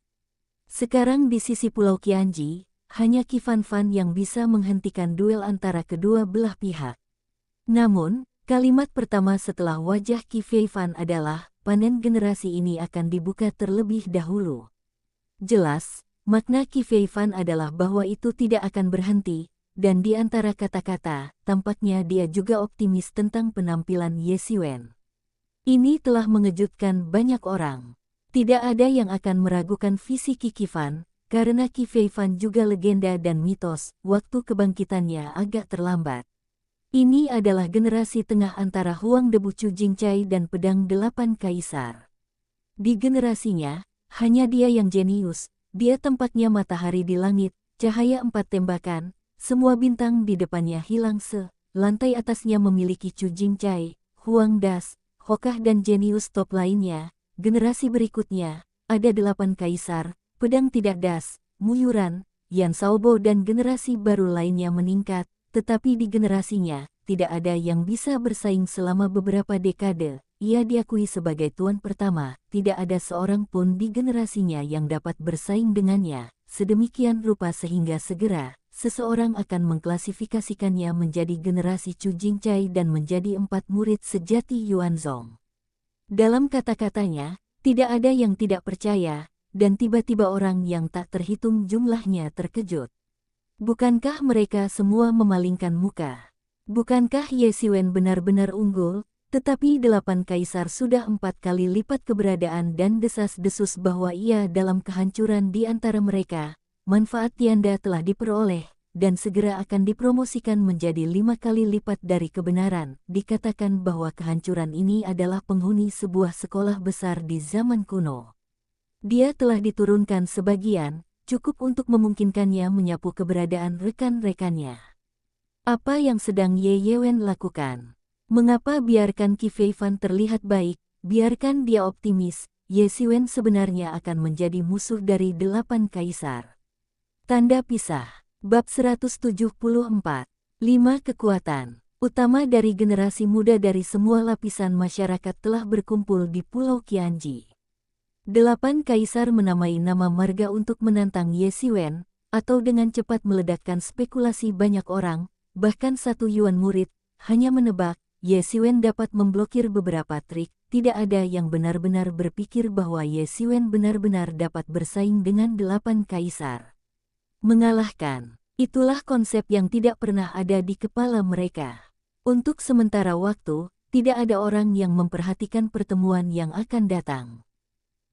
Sekarang di sisi Pulau Qianji, hanya Qi Fanfan yang bisa menghentikan duel antara kedua belah pihak. Namun, kalimat pertama setelah wajah Qi Feifan adalah, panen generasi ini akan dibuka terlebih dahulu. Jelas, makna Qi Feifan adalah bahwa itu tidak akan berhenti, dan di antara kata-kata, tampaknya dia juga optimis tentang penampilan Ye Xiwen. Ini telah mengejutkan banyak orang. Tidak ada yang akan meragukan visi Qi Fan, karena Qi Feifan juga legenda dan mitos, waktu kebangkitannya agak terlambat. Ini adalah generasi tengah antara Huang Debu Chu Jingcai dan pedang 8 kaisar. Di generasinya, hanya dia yang jenius, dia tempatnya matahari di langit, cahaya 4 tembakan, semua bintang di depannya hilang lantai atasnya memiliki Chu Jingcai, Huang Das, Hokah dan jenius top lainnya. Generasi berikutnya, ada 8 kaisar, pedang tidak das, Muyuran, Yan Shaobo dan generasi baru lainnya meningkat, tetapi di generasinya, tidak ada yang bisa bersaing selama beberapa dekade. Ia diakui sebagai tuan pertama, tidak ada seorang pun di generasinya yang dapat bersaing dengannya, sedemikian rupa sehingga segera, seseorang akan mengklasifikasikannya menjadi generasi Chu Jingcai dan menjadi 4 murid sejati Yuanzong. Dalam kata-katanya, tidak ada yang tidak percaya, dan tiba-tiba orang yang tak terhitung jumlahnya terkejut. Bukankah mereka semua memalingkan muka? Bukankah Ye Xiwen benar-benar unggul? Tetapi 8 kaisar sudah 4 kali lipat keberadaan dan desas-desus bahwa ia dalam kehancuran di antara mereka. Manfaat Tianda telah diperoleh, dan segera akan dipromosikan menjadi 5 kali lipat dari kebenaran. Dikatakan bahwa kehancuran ini adalah penghuni sebuah sekolah besar di zaman kuno. Dia telah diturunkan sebagian, cukup untuk memungkinkannya menyapu keberadaan rekan-rekannya. Apa yang sedang Ye Yewen lakukan? Mengapa biarkan Qi Feifan terlihat baik, biarkan dia optimis, Ye Xiwen sebenarnya akan menjadi musuh dari 8 kaisar. Tanda pisah. Bab 174. 5 kekuatan utama dari generasi muda dari semua lapisan masyarakat telah berkumpul di Pulau Qianji. 8 kaisar menamai nama marga untuk menantang Ye Xiwen, atau dengan cepat meledakkan spekulasi banyak orang, bahkan 1 Yuan murid, hanya menebak, Ye Xiwen dapat memblokir beberapa trik. Tidak ada yang benar-benar berpikir bahwa Ye Xiwen benar-benar dapat bersaing dengan 8 kaisar. Mengalahkan, itulah konsep yang tidak pernah ada di kepala mereka. Untuk sementara waktu, tidak ada orang yang memperhatikan pertemuan yang akan datang.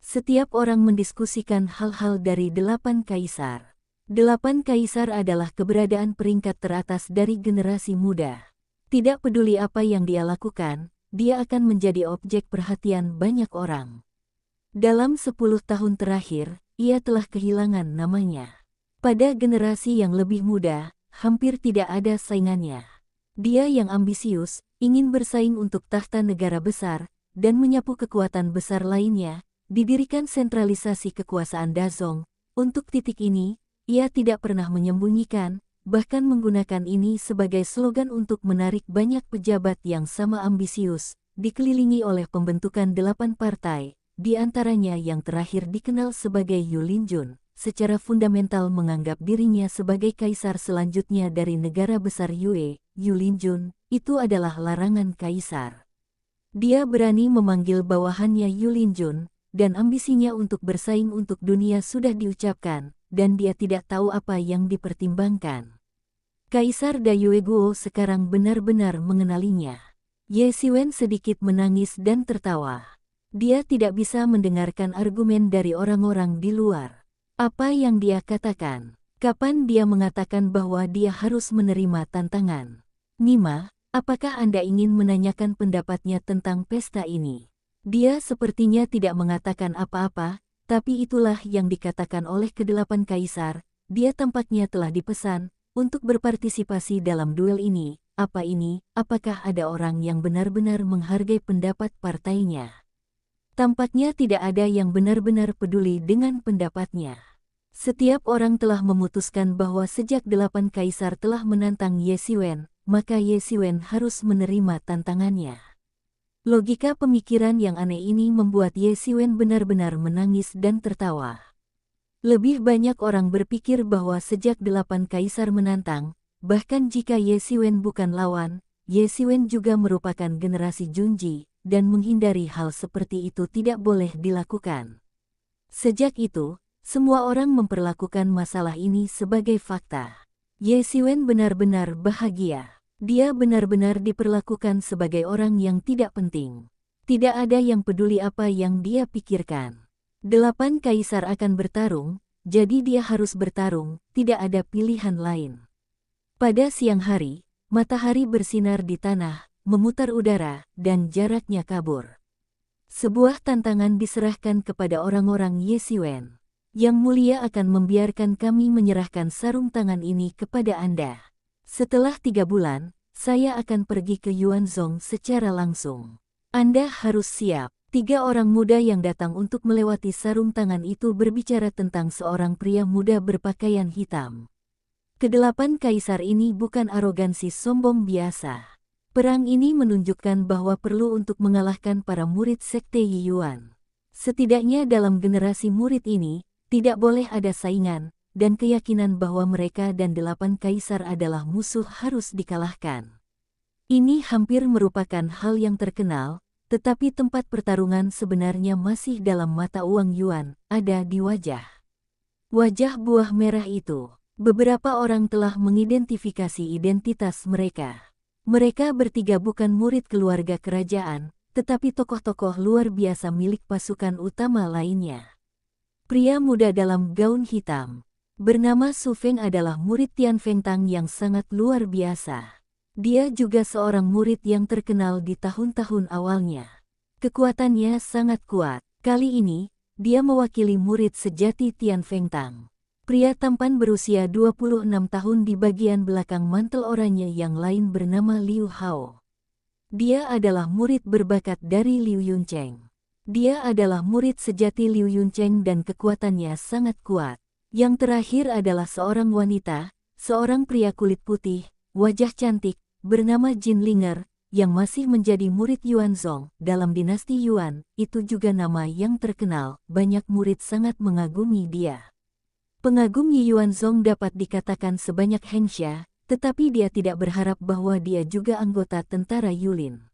Setiap orang mendiskusikan hal-hal dari 8 kaisar. 8 kaisar adalah keberadaan peringkat teratas dari generasi muda. Tidak peduli apa yang dia lakukan, dia akan menjadi objek perhatian banyak orang. Dalam 10 tahun terakhir, ia telah kehilangan namanya. Pada generasi yang lebih muda, hampir tidak ada saingannya. Dia yang ambisius, ingin bersaing untuk tahta negara besar, dan menyapu kekuatan besar lainnya, didirikan sentralisasi kekuasaan Dazong. Untuk titik ini, ia tidak pernah menyembunyikan, bahkan menggunakan ini sebagai slogan untuk menarik banyak pejabat yang sama ambisius, dikelilingi oleh pembentukan 8 partai, di antaranya yang terakhir dikenal sebagai Yulinjun. Secara fundamental menganggap dirinya sebagai kaisar selanjutnya dari negara besar Yue, Yulinjun, itu adalah larangan kaisar. Dia berani memanggil bawahannya Yulinjun, dan ambisinya untuk bersaing untuk dunia sudah diucapkan, dan dia tidak tahu apa yang dipertimbangkan. Kaisar Dayue Guo sekarang benar-benar mengenalinya. Ye Xiwen sedikit menangis dan tertawa. Dia tidak bisa mendengarkan argumen dari orang-orang di luar. Apa yang dia katakan? Kapan dia mengatakan bahwa dia harus menerima tantangan? Nima, apakah Anda ingin menanyakan pendapatnya tentang pesta ini? Dia sepertinya tidak mengatakan apa-apa, tapi itulah yang dikatakan oleh ke-8 kaisar. Dia tampaknya telah dipesan untuk berpartisipasi dalam duel ini. Apa ini? Apakah ada orang yang benar-benar menghargai pendapat partainya? Tampaknya tidak ada yang benar-benar peduli dengan pendapatnya. Setiap orang telah memutuskan bahwa sejak 8 kaisar telah menantang Ye Xiwen, maka Ye Xiwen harus menerima tantangannya. Logika pemikiran yang aneh ini membuat Ye Xiwen benar-benar menangis dan tertawa. Lebih banyak orang berpikir bahwa sejak 8 kaisar menantang, bahkan jika Ye Xiwen bukan lawan, Ye Xiwen juga merupakan generasi Junji, dan menghindari hal seperti itu tidak boleh dilakukan. Sejak itu, semua orang memperlakukan masalah ini sebagai fakta. Ye Xiwen benar-benar bahagia. Dia benar-benar diperlakukan sebagai orang yang tidak penting. Tidak ada yang peduli apa yang dia pikirkan. 8 kaisar akan bertarung, jadi dia harus bertarung, tidak ada pilihan lain. Pada siang hari, matahari bersinar di tanah, memutar udara, dan jaraknya kabur. Sebuah tantangan diserahkan kepada orang-orang Ye Xiwen. Yang mulia akan membiarkan kami menyerahkan sarung tangan ini kepada Anda. Setelah 3 bulan, saya akan pergi ke Yuanzong secara langsung. Anda harus siap. 3 orang muda yang datang untuk melewati sarung tangan itu berbicara tentang seorang pria muda berpakaian hitam. Ke-8 kaisar ini bukan arogansi sombong biasa. Perang ini menunjukkan bahwa perlu untuk mengalahkan para murid sekte Yiyuan. Setidaknya dalam generasi murid ini, tidak boleh ada saingan, dan keyakinan bahwa mereka dan 8 kaisar adalah musuh harus dikalahkan. Ini hampir merupakan hal yang terkenal, tetapi tempat pertarungan sebenarnya masih dalam mata uang yuan, ada di wajah. Wajah buah merah itu. Beberapa orang telah mengidentifikasi identitas mereka. Mereka bertiga bukan murid keluarga kerajaan, tetapi tokoh-tokoh luar biasa milik pasukan utama lainnya. Pria muda dalam gaun hitam, bernama Su Feng adalah murid Tian Feng Tang yang sangat luar biasa. Dia juga seorang murid yang terkenal di tahun-tahun awalnya. Kekuatannya sangat kuat. Kali ini, dia mewakili murid sejati Tian Feng Tang. Pria tampan berusia 26 tahun di bagian belakang mantel oranye yang lain bernama Liu Hao. Dia adalah murid berbakat dari Liu Yuncheng. Dia adalah murid sejati Liu Yuncheng dan kekuatannya sangat kuat. Yang terakhir adalah seorang wanita, seorang pria kulit putih, wajah cantik, bernama Jin Linger, yang masih menjadi murid Yuan Zong. Dalam dinasti Yuan, itu juga nama yang terkenal, banyak murid sangat mengagumi dia. Pengagum Yi Yuanzong dapat dikatakan sebanyak Heng Xia, tetapi dia tidak berharap bahwa dia juga anggota tentara Yulin.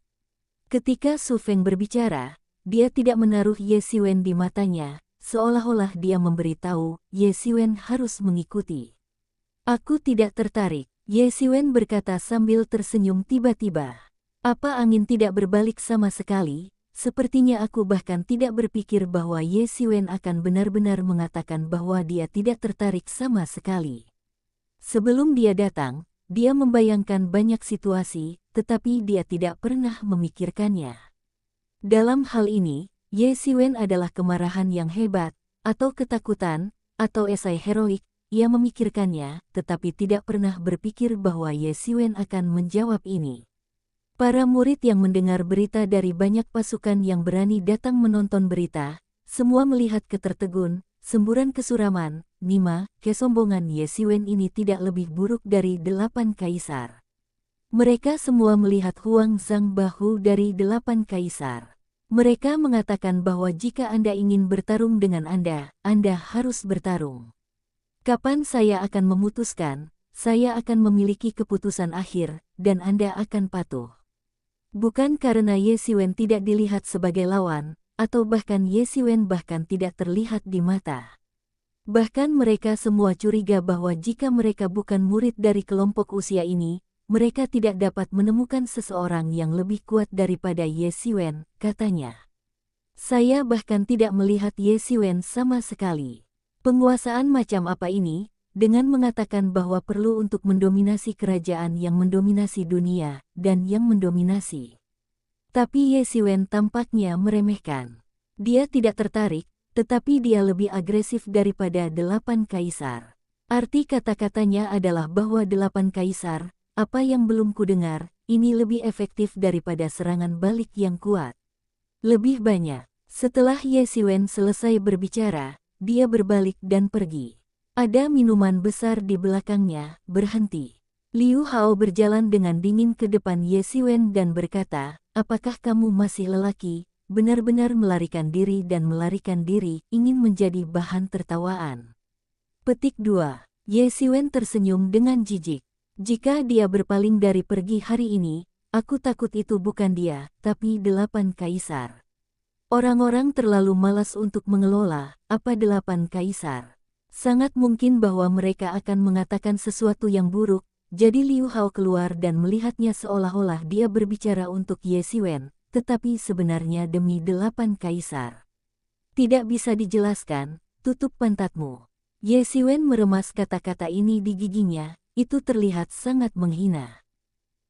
Ketika Su Feng berbicara, dia tidak menaruh Ye Xiwen di matanya, seolah-olah dia memberitahu Ye Xiwen harus mengikuti. Aku tidak tertarik, Ye Xiwen berkata sambil tersenyum tiba-tiba. Apa angin tidak berbalik sama sekali? Sepertinya aku bahkan tidak berpikir bahwa Ye Xiwen akan benar-benar mengatakan bahwa dia tidak tertarik sama sekali. Sebelum dia datang, dia membayangkan banyak situasi, tetapi dia tidak pernah memikirkannya. Dalam hal ini, Ye Xiwen adalah kemarahan yang hebat, atau ketakutan, atau esai heroik. Ia memikirkannya, tetapi tidak pernah berpikir bahwa Ye Xiwen akan menjawab ini. Para murid yang mendengar berita dari banyak pasukan yang berani datang menonton berita, semua melihat ketertegun, semburan kesuraman, kesombongan Ye Xiwen ini tidak lebih buruk dari 8 kaisar. Mereka semua melihat Huang Zhang Bahu dari 8 kaisar. Mereka mengatakan bahwa jika Anda ingin bertarung dengan Anda harus bertarung. Kapan saya akan memutuskan, saya akan memiliki keputusan akhir, dan Anda akan patuh. Bukan karena Ye Xiwen tidak dilihat sebagai lawan, atau bahkan Ye Xiwen bahkan tidak terlihat di mata. Bahkan mereka semua curiga bahwa jika mereka bukan murid dari kelompok usia ini, mereka tidak dapat menemukan seseorang yang lebih kuat daripada Ye Xiwen, katanya. Saya bahkan tidak melihat Ye Xiwen sama sekali. Penguasaan macam apa ini? Dengan mengatakan bahwa perlu untuk mendominasi kerajaan yang mendominasi dunia, dan yang mendominasi. Tapi Ye Xiwen tampaknya meremehkan. Dia tidak tertarik, tetapi dia lebih agresif daripada 8 kaisar. Arti kata-katanya adalah bahwa 8 kaisar, apa yang belum kudengar, ini lebih efektif daripada serangan balik yang kuat. Lebih banyak. Setelah Ye Xiwen selesai berbicara, dia berbalik dan pergi. Ada minuman besar di belakangnya, berhenti. Liu Hao berjalan dengan dingin ke depan Ye Xiwen dan berkata, apakah kamu masih lelaki, benar-benar melarikan diri dan melarikan diri, ingin menjadi bahan tertawaan. Petik 2. Ye Xiwen tersenyum dengan jijik. Jika dia berpaling dari pergi hari ini, aku takut itu bukan dia, tapi 8 kaisar. Orang-orang terlalu malas untuk mengelola, apa 8 kaisar. Sangat mungkin bahwa mereka akan mengatakan sesuatu yang buruk, jadi Liu Hao keluar dan melihatnya seolah-olah dia berbicara untuk Ye Xiwen, tetapi sebenarnya demi 8 kaisar. Tidak bisa dijelaskan, tutup pantatmu. Ye Xiwen meremas kata-kata ini di giginya, itu terlihat sangat menghina.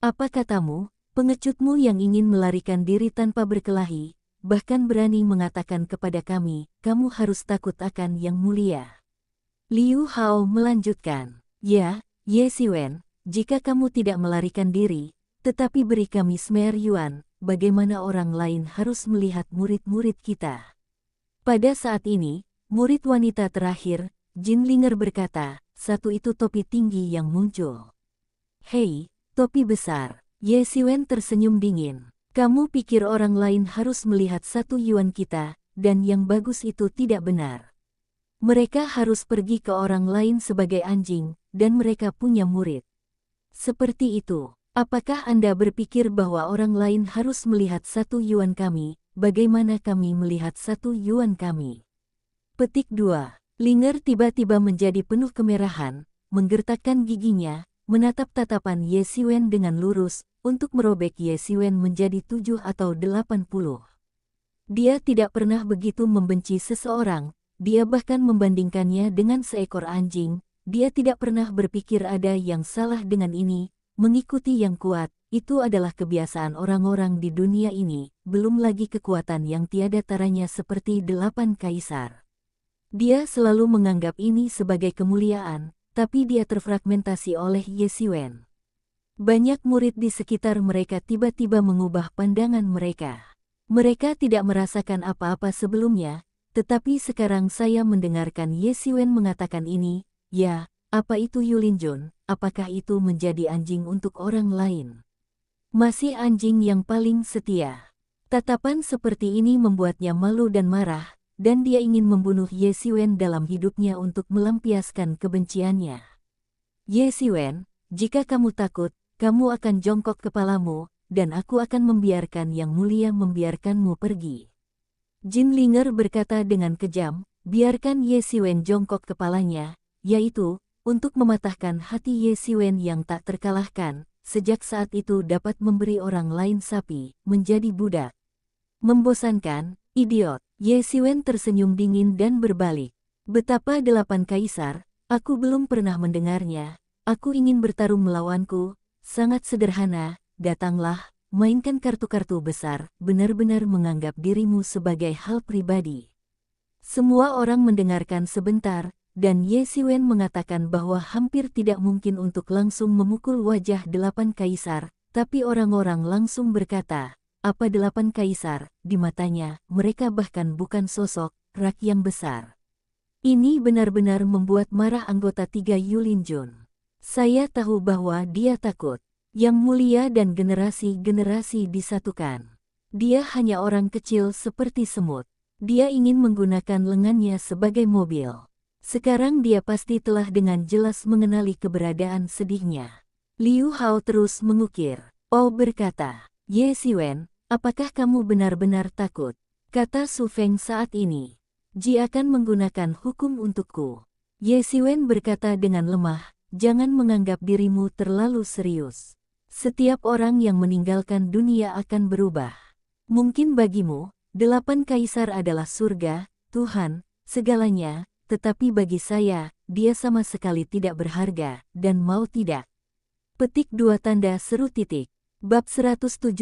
Apa katamu, pengecutmu yang ingin melarikan diri tanpa berkelahi, bahkan berani mengatakan kepada kami, kamu harus takut akan Yang Mulia. Liu Hao melanjutkan, ya, Ye Xiwen, jika kamu tidak melarikan diri, tetapi beri kami Smer Yuan, bagaimana orang lain harus melihat murid-murid kita? Pada saat ini, murid wanita terakhir, Jin Linger berkata, satu itu topi tinggi yang muncul. Hei, topi besar, Ye Xiwen tersenyum dingin. Kamu pikir orang lain harus melihat 1 yuan kita, dan yang bagus itu tidak benar. Mereka harus pergi ke orang lain sebagai anjing, dan mereka punya murid. Seperti itu, apakah Anda berpikir bahwa orang lain harus melihat 1 yuan kami, bagaimana kami melihat 1 yuan kami? Petik 2. Linger tiba-tiba menjadi penuh kemerahan, menggertakkan giginya, menatap tatapan Ye Xiwen dengan lurus, untuk merobek Ye Xiwen menjadi 7 atau 80. Dia tidak pernah begitu membenci seseorang, dia bahkan membandingkannya dengan seekor anjing, dia tidak pernah berpikir ada yang salah dengan ini, mengikuti yang kuat, itu adalah kebiasaan orang-orang di dunia ini, belum lagi kekuatan yang tiada taranya seperti 8 kaisar. Dia selalu menganggap ini sebagai kemuliaan, tapi dia terfragmentasi oleh Ye Xiwen. Banyak murid di sekitar mereka tiba-tiba mengubah pandangan mereka. Mereka tidak merasakan apa-apa sebelumnya, tetapi sekarang saya mendengarkan Ye Xiwen mengatakan ini, ya, apa itu Yulinjun, apakah itu menjadi anjing untuk orang lain? Masih anjing yang paling setia. Tatapan seperti ini membuatnya malu dan marah, dan dia ingin membunuh Ye Xiwen dalam hidupnya untuk melampiaskan kebenciannya. Ye Xiwen, jika kamu takut, kamu akan jongkok kepalamu, dan aku akan membiarkan yang mulia membiarkanmu pergi. Jin Linger berkata dengan kejam, biarkan Ye Xiwen jongkok kepalanya, yaitu, untuk mematahkan hati Ye Xiwen yang tak terkalahkan, sejak saat itu dapat memberi orang lain sapi, menjadi budak. Membosankan, idiot, Ye Xiwen tersenyum dingin dan berbalik. Betapa 8 kaisar, aku belum pernah mendengarnya, aku ingin bertarung melawanku, sangat sederhana, datanglah. Mainkan kartu-kartu besar, benar-benar menganggap dirimu sebagai hal pribadi. Semua orang mendengarkan sebentar, dan Ye Xiwen mengatakan bahwa hampir tidak mungkin untuk langsung memukul wajah 8 kaisar, tapi orang-orang langsung berkata, apa 8 kaisar, di matanya, mereka bahkan bukan sosok, rak yang besar. Ini benar-benar membuat marah anggota 3 Yulinjun. Saya tahu bahwa dia takut. Yang mulia dan generasi-generasi disatukan. Dia hanya orang kecil seperti semut. Dia ingin menggunakan lengannya sebagai mobil. Sekarang dia pasti telah dengan jelas mengenali keberadaan sedihnya. Liu Hao terus mengukir. Oh berkata, Ye Xiwen, apakah kamu benar-benar takut? Kata Su Feng saat ini. Ji akan menggunakan hukum untukku. Ye Xiwen berkata dengan lemah, jangan menganggap dirimu terlalu serius. Setiap orang yang meninggalkan dunia akan berubah. Mungkin bagimu, 8 kaisar adalah surga, Tuhan, segalanya, tetapi bagi saya, dia sama sekali tidak berharga, dan mau tidak. Petik 2 tanda seru titik. Bab 175.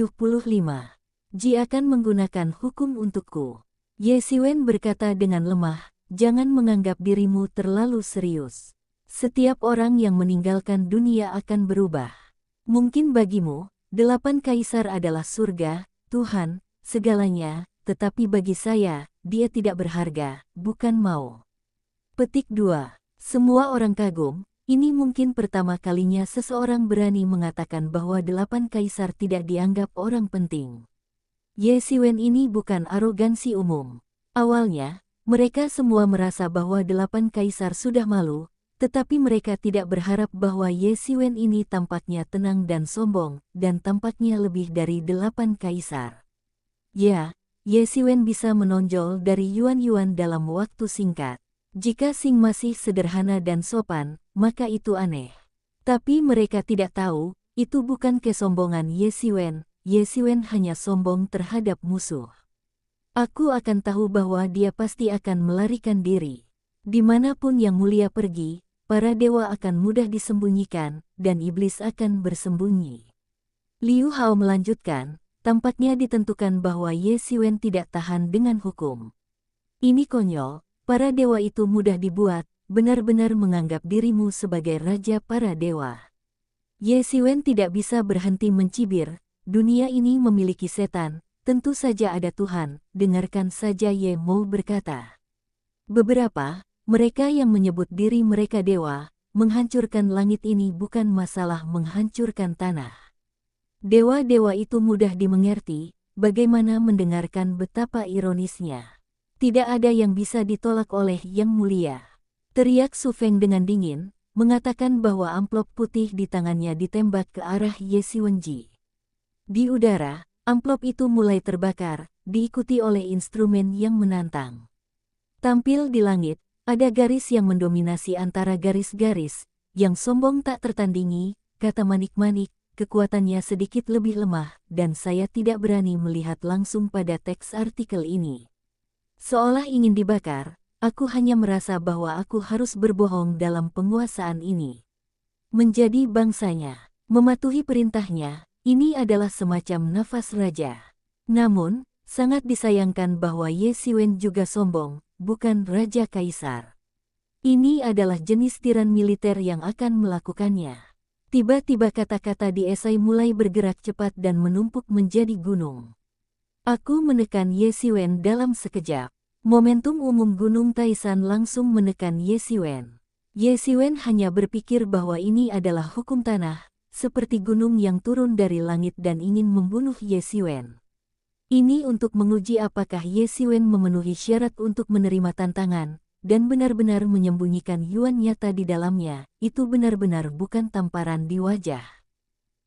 Ji akan menggunakan hukum untukku. Ye Xiwen berkata dengan lemah, jangan menganggap dirimu terlalu serius. Setiap orang yang meninggalkan dunia akan berubah. Mungkin bagimu, 8 kaisar adalah surga, Tuhan, segalanya, tetapi bagi saya, dia tidak berharga, bukan mau. Petik 2. Semua orang kagum, ini mungkin pertama kalinya seseorang berani mengatakan bahwa 8 kaisar tidak dianggap orang penting. Ye Xiwen ini bukan arogansi umum. Awalnya, mereka semua merasa bahwa 8 kaisar sudah malu, tetapi mereka tidak berharap bahwa Ye Xiwen ini tampaknya tenang dan sombong, dan tampaknya lebih dari 8 kaisar. Ya, Ye Xiwen bisa menonjol dari yuan-yuan dalam waktu singkat. Jika Xing masih sederhana dan sopan, maka itu aneh. Tapi mereka tidak tahu, itu bukan kesombongan Ye Xiwen hanya sombong terhadap musuh. Aku akan tahu bahwa dia pasti akan melarikan diri. Dimanapun yang mulia pergi, para dewa akan mudah disembunyikan, dan iblis akan bersembunyi. Liu Hao melanjutkan, tampaknya ditentukan bahwa Ye Xiwen tidak tahan dengan hukum. Ini konyol, para dewa itu mudah dibuat, benar-benar menganggap dirimu sebagai raja para dewa. Ye Xiwen tidak bisa berhenti mencibir, dunia ini memiliki setan, tentu saja ada Tuhan, dengarkan saja Ye Mou berkata. Beberapa, mereka yang menyebut diri mereka dewa, menghancurkan langit ini bukan masalah menghancurkan tanah. Dewa-dewa itu mudah dimengerti, bagaimana mendengarkan betapa ironisnya. Tidak ada yang bisa ditolak oleh Yang Mulia. Teriak Su Feng dengan dingin, mengatakan bahwa amplop putih di tangannya ditembak ke arah Ye Xiwenji. Di udara, amplop itu mulai terbakar, diikuti oleh instrumen yang menantang. Tampil di langit, ada garis yang mendominasi antara garis-garis, yang sombong tak tertandingi, kata Manik-Manik, kekuatannya sedikit lebih lemah, dan saya tidak berani melihat langsung pada teks artikel ini. Seolah ingin dibakar, aku hanya merasa bahwa aku harus berbohong dalam penguasaan ini. Menjadi bangsanya, mematuhi perintahnya, ini adalah semacam nafas raja. Namun, sangat disayangkan bahwa Ye Xiwen juga sombong, bukan Raja Kaisar. Ini adalah jenis tiran militer yang akan melakukannya. Tiba-tiba kata-kata di esai mulai bergerak cepat dan menumpuk menjadi gunung. Aku menekan Ye Xiwen dalam sekejap. Momentum umum Gunung Taisan langsung menekan Ye Xiwen. Ye Xiwen hanya berpikir bahwa ini adalah hukum tanah, seperti gunung yang turun dari langit dan ingin membunuh Ye Xiwen. Ini untuk menguji apakah Ye Xiwen memenuhi syarat untuk menerima tantangan, dan benar-benar menyembunyikan Yuan nyata di dalamnya, itu benar-benar bukan tamparan di wajah.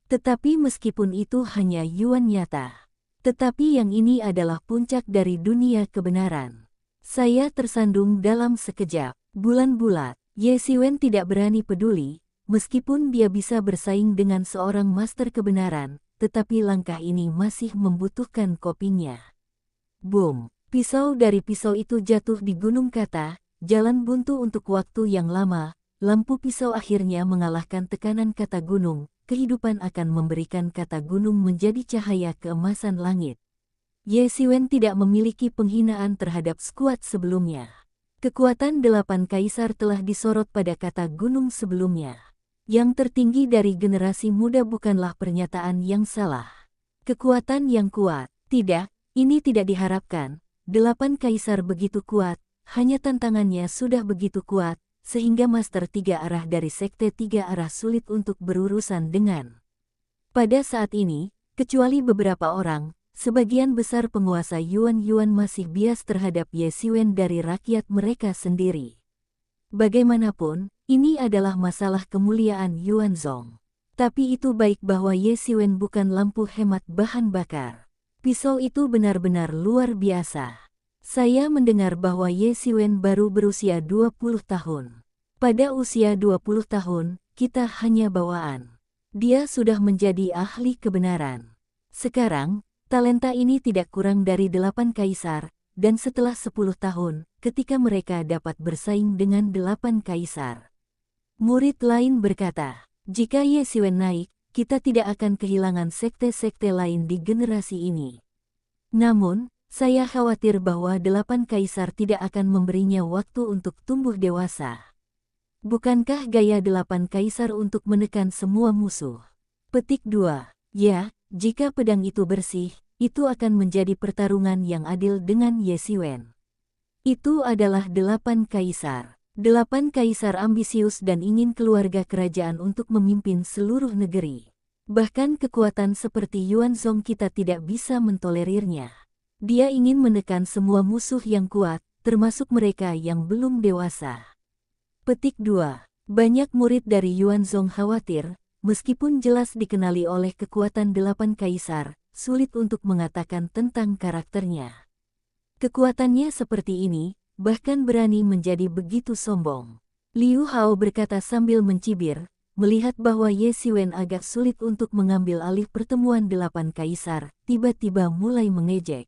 Tetapi meskipun itu hanya Yuan nyata, tetapi yang ini adalah puncak dari dunia kebenaran. Saya tersandung dalam sekejap. Bulan bulat, Ye Xiwen tidak berani peduli, meskipun dia bisa bersaing dengan seorang master kebenaran, tetapi langkah ini masih membutuhkan kopingnya. Boom! Pisau dari pisau itu jatuh di gunung kata, jalan buntu untuk waktu yang lama, lampu pisau akhirnya mengalahkan tekanan kata gunung. Kehidupan akan memberikan kata gunung menjadi cahaya keemasan langit. Ye Xiwen tidak memiliki penghinaan terhadap skuad sebelumnya. Kekuatan 8 kaisar telah disorot pada kata gunung sebelumnya. Yang tertinggi dari generasi muda bukanlah pernyataan yang salah. Kekuatan yang kuat, tidak, ini tidak diharapkan. 8 kaisar begitu kuat, hanya tantangannya sudah begitu kuat, sehingga master 3 arah dari sekte 3 arah sulit untuk berurusan dengan. Pada saat ini, kecuali beberapa orang, sebagian besar penguasa Yuan masih bias terhadap Ye Xiwen dari rakyat mereka sendiri. Bagaimanapun, ini adalah masalah kemuliaan Yuanzong. Tapi itu baik bahwa Ye Xiwen bukan lampu hemat bahan bakar. Pisau itu benar-benar luar biasa. Saya mendengar bahwa Ye Xiwen baru berusia 20 tahun. Pada usia 20 tahun, kita hanya bawaan. Dia sudah menjadi ahli kebenaran. Sekarang, talenta ini tidak kurang dari 8 kaisar, dan setelah 10 tahun, ketika mereka dapat bersaing dengan 8 kaisar. Murid lain berkata, jika Ye Xiwen naik, kita tidak akan kehilangan sekte-sekte lain di generasi ini. Namun, saya khawatir bahwa 8 kaisar tidak akan memberinya waktu untuk tumbuh dewasa. Bukankah gaya 8 kaisar untuk menekan semua musuh? Petik 2. Ya, jika pedang itu bersih, itu akan menjadi pertarungan yang adil dengan Ye Xiwen. Itu adalah 8 kaisar. 8 kaisar ambisius dan ingin keluarga kerajaan untuk memimpin seluruh negeri. Bahkan kekuatan seperti Yuanzong kita tidak bisa mentolerirnya. Dia ingin menekan semua musuh yang kuat, termasuk mereka yang belum dewasa. Petik 2. Banyak murid dari Yuanzong khawatir, meskipun jelas dikenali oleh kekuatan 8 kaisar, sulit untuk mengatakan tentang karakternya. Kekuatannya seperti ini, bahkan berani menjadi begitu sombong. Liu Hao berkata sambil mencibir, melihat bahwa Ye Xiwen agak sulit untuk mengambil alih pertemuan 8 kaisar, tiba-tiba mulai mengejek.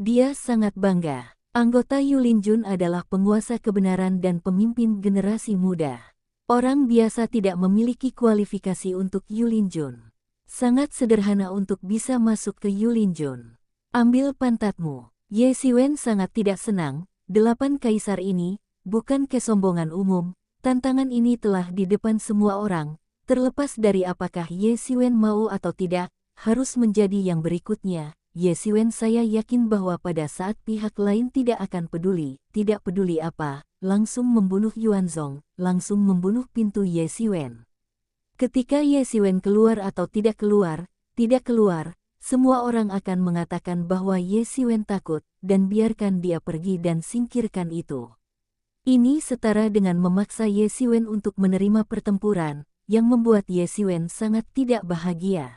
Dia sangat bangga. Anggota Yulinjun adalah penguasa kebenaran dan pemimpin generasi muda. Orang biasa tidak memiliki kualifikasi untuk Yulinjun. Sangat sederhana untuk bisa masuk ke Yulinjun. Ambil pantatmu. Ye Xiwen sangat tidak senang. 8 kaisar ini, bukan kesombongan umum. Tantangan ini telah di depan semua orang. Terlepas dari apakah Ye Xiwen mau atau tidak, harus menjadi yang berikutnya. Ye Xiwen saya yakin bahwa pada saat pihak lain tidak akan peduli, tidak peduli apa, langsung membunuh Yuanzong, langsung membunuh pintu Ye Xiwen. Ketika Ye Xiwen keluar atau tidak keluar, semua orang akan mengatakan bahwa Ye Xiwen takut, dan biarkan dia pergi dan singkirkan itu. Ini setara dengan memaksa Ye Xiwen untuk menerima pertempuran, yang membuat Ye Xiwen sangat tidak bahagia.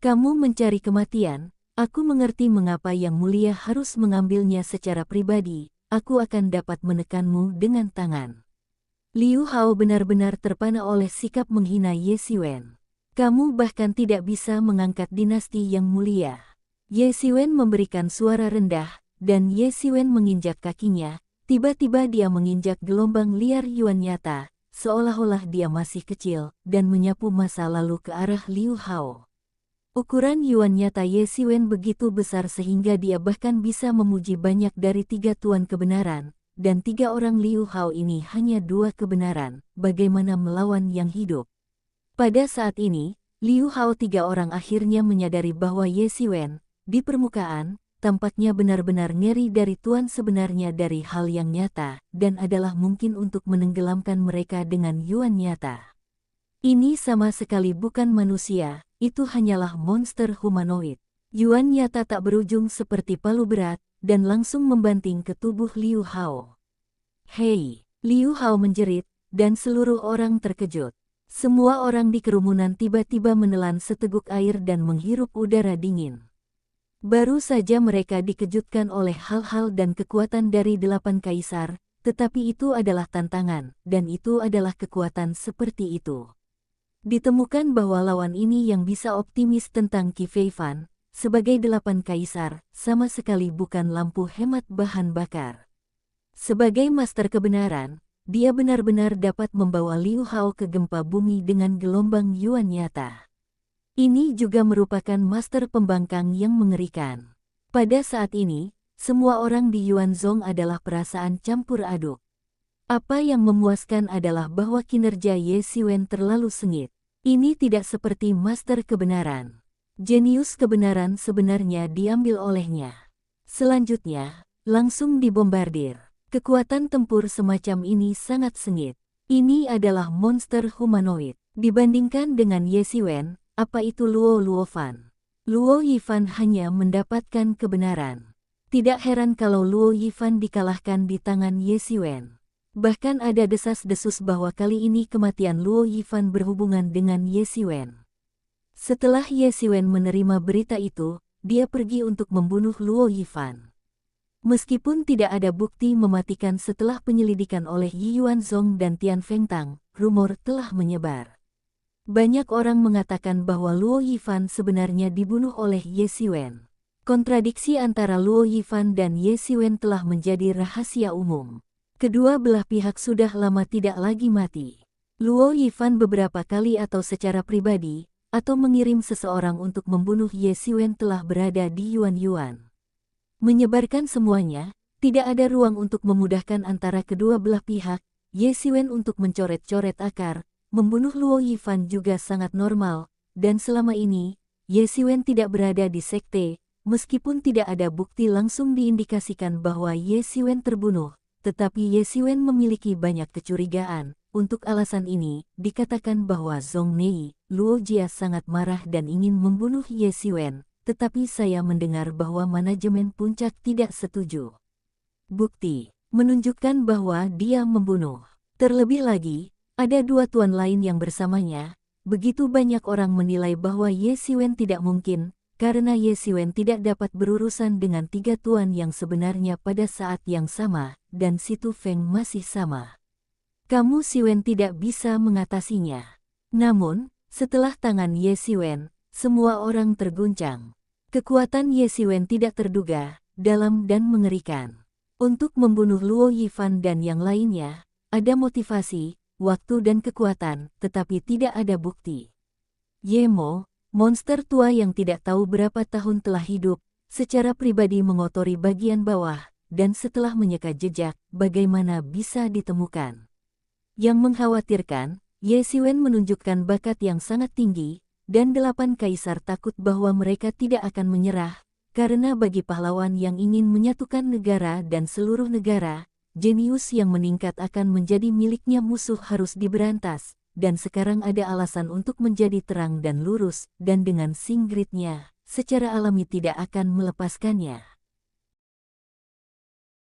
Kamu mencari kematian, aku mengerti mengapa Yang Mulia harus mengambilnya secara pribadi, aku akan dapat menekanmu dengan tangan. Liu Hao benar-benar terpana oleh sikap menghina Ye Xiwen. Kamu bahkan tidak bisa mengangkat dinasti Yang Mulia. Ye Xiwen memberikan suara rendah, dan Ye Xiwen menginjak kakinya, tiba-tiba dia menginjak gelombang liar Yuan nyata, seolah-olah dia masih kecil, dan menyapu masa lalu ke arah Liu Hao. Ukuran Yuan nyata Ye Xiwen begitu besar sehingga dia bahkan bisa memuji banyak dari 3 tuan kebenaran, dan 3 orang Liu Hao ini hanya 2 kebenaran, bagaimana melawan yang hidup. Pada saat ini, Liu Hao 3 orang akhirnya menyadari bahwa Ye Xiwen, di permukaan, tampaknya benar-benar ngeri dari tuan sebenarnya dari hal yang nyata, dan adalah mungkin untuk menenggelamkan mereka dengan Yuan nyata. Ini sama sekali bukan manusia, itu hanyalah monster humanoid. Yuan nyata tak berujung seperti palu berat, dan langsung membanting ke tubuh Liu Hao. Hei, Liu Hao menjerit, dan seluruh orang terkejut. Semua orang di kerumunan tiba-tiba menelan seteguk air dan menghirup udara dingin. Baru saja mereka dikejutkan oleh hal-hal dan kekuatan dari 8 kaisar, tetapi itu adalah tantangan, dan itu adalah kekuatan seperti itu. Ditemukan bahwa lawan ini yang bisa optimis tentang Qi Feifan, sebagai 8 kaisar, sama sekali bukan lampu hemat bahan bakar. Sebagai master kebenaran, dia benar-benar dapat membawa Liu Hao ke gempa bumi dengan gelombang Yuan nyata. Ini juga merupakan master pembangkang yang mengerikan. Pada saat ini, semua orang di Yuanzhong adalah perasaan campur aduk. Apa yang memuaskan adalah bahwa kinerja Ye Xiwen terlalu sengit. Ini tidak seperti master kebenaran. Jenius kebenaran sebenarnya diambil olehnya. Selanjutnya, langsung dibombardir. Kekuatan tempur semacam ini sangat sengit. Ini adalah monster humanoid. Dibandingkan dengan Ye Xiwen, apa itu Luo Luofan? Luo Yifan hanya mendapatkan kebenaran. Tidak heran kalau Luo Yifan dikalahkan di tangan Ye Xiwen. Bahkan ada desas-desus bahwa kali ini kematian Luo Yifan berhubungan dengan Ye Xiwen. Setelah Ye Xiwen menerima berita itu, dia pergi untuk membunuh Luo Yifan. Meskipun tidak ada bukti mematikan setelah penyelidikan oleh Yi Yuanzhong dan Tian Fengtang, rumor telah menyebar. Banyak orang mengatakan bahwa Luo Yifan sebenarnya dibunuh oleh Ye Xiwen. Kontradiksi antara Luo Yifan dan Ye Xiwen telah menjadi rahasia umum. Kedua belah pihak sudah lama tidak lagi mati. Luo Yifan beberapa kali atau secara pribadi, atau mengirim seseorang untuk membunuh Ye Xiwen telah berada di Yuan. Menyebarkan semuanya, tidak ada ruang untuk memudahkan antara kedua belah pihak. Ye Xiwen untuk mencoret-coret akar, membunuh Luo Yifan juga sangat normal, dan selama ini, Ye Xiwen tidak berada di sekte, meskipun tidak ada bukti langsung diindikasikan bahwa Ye Xiwen terbunuh. Tetapi Ye Xiwen memiliki banyak kecurigaan. Untuk alasan ini, dikatakan bahwa Zhong Nei, Luo Jia sangat marah dan ingin membunuh Ye Xiwen, tetapi saya mendengar bahwa manajemen puncak tidak setuju. Bukti menunjukkan bahwa dia membunuh. Terlebih lagi, ada 2 tuan lain yang bersamanya. Begitu banyak orang menilai bahwa Ye Xiwen tidak mungkin, karena Ye Xiwen tidak dapat berurusan dengan 3 tuan yang sebenarnya pada saat yang sama, dan Si Tu Feng masih sama. Kamu Xiwen tidak bisa mengatasinya. Namun, setelah tangan Ye Xiwen, semua orang terguncang. Kekuatan Ye Xiwen tidak terduga, dalam dan mengerikan. Untuk membunuh Luo Yifan dan yang lainnya, ada motivasi, waktu dan kekuatan, tetapi tidak ada bukti. Ye Mo, monster tua yang tidak tahu berapa tahun telah hidup, secara pribadi mengotori bagian bawah, dan setelah menyeka jejak, bagaimana bisa ditemukan. Yang mengkhawatirkan, Ye Xiwen menunjukkan bakat yang sangat tinggi, dan 8 kaisar takut bahwa mereka tidak akan menyerah, karena bagi pahlawan yang ingin menyatukan negara dan seluruh negara, jenius yang meningkat akan menjadi miliknya musuh harus diberantas. Dan sekarang ada alasan untuk menjadi terang dan lurus, dan dengan singgritnya, secara alami tidak akan melepaskannya.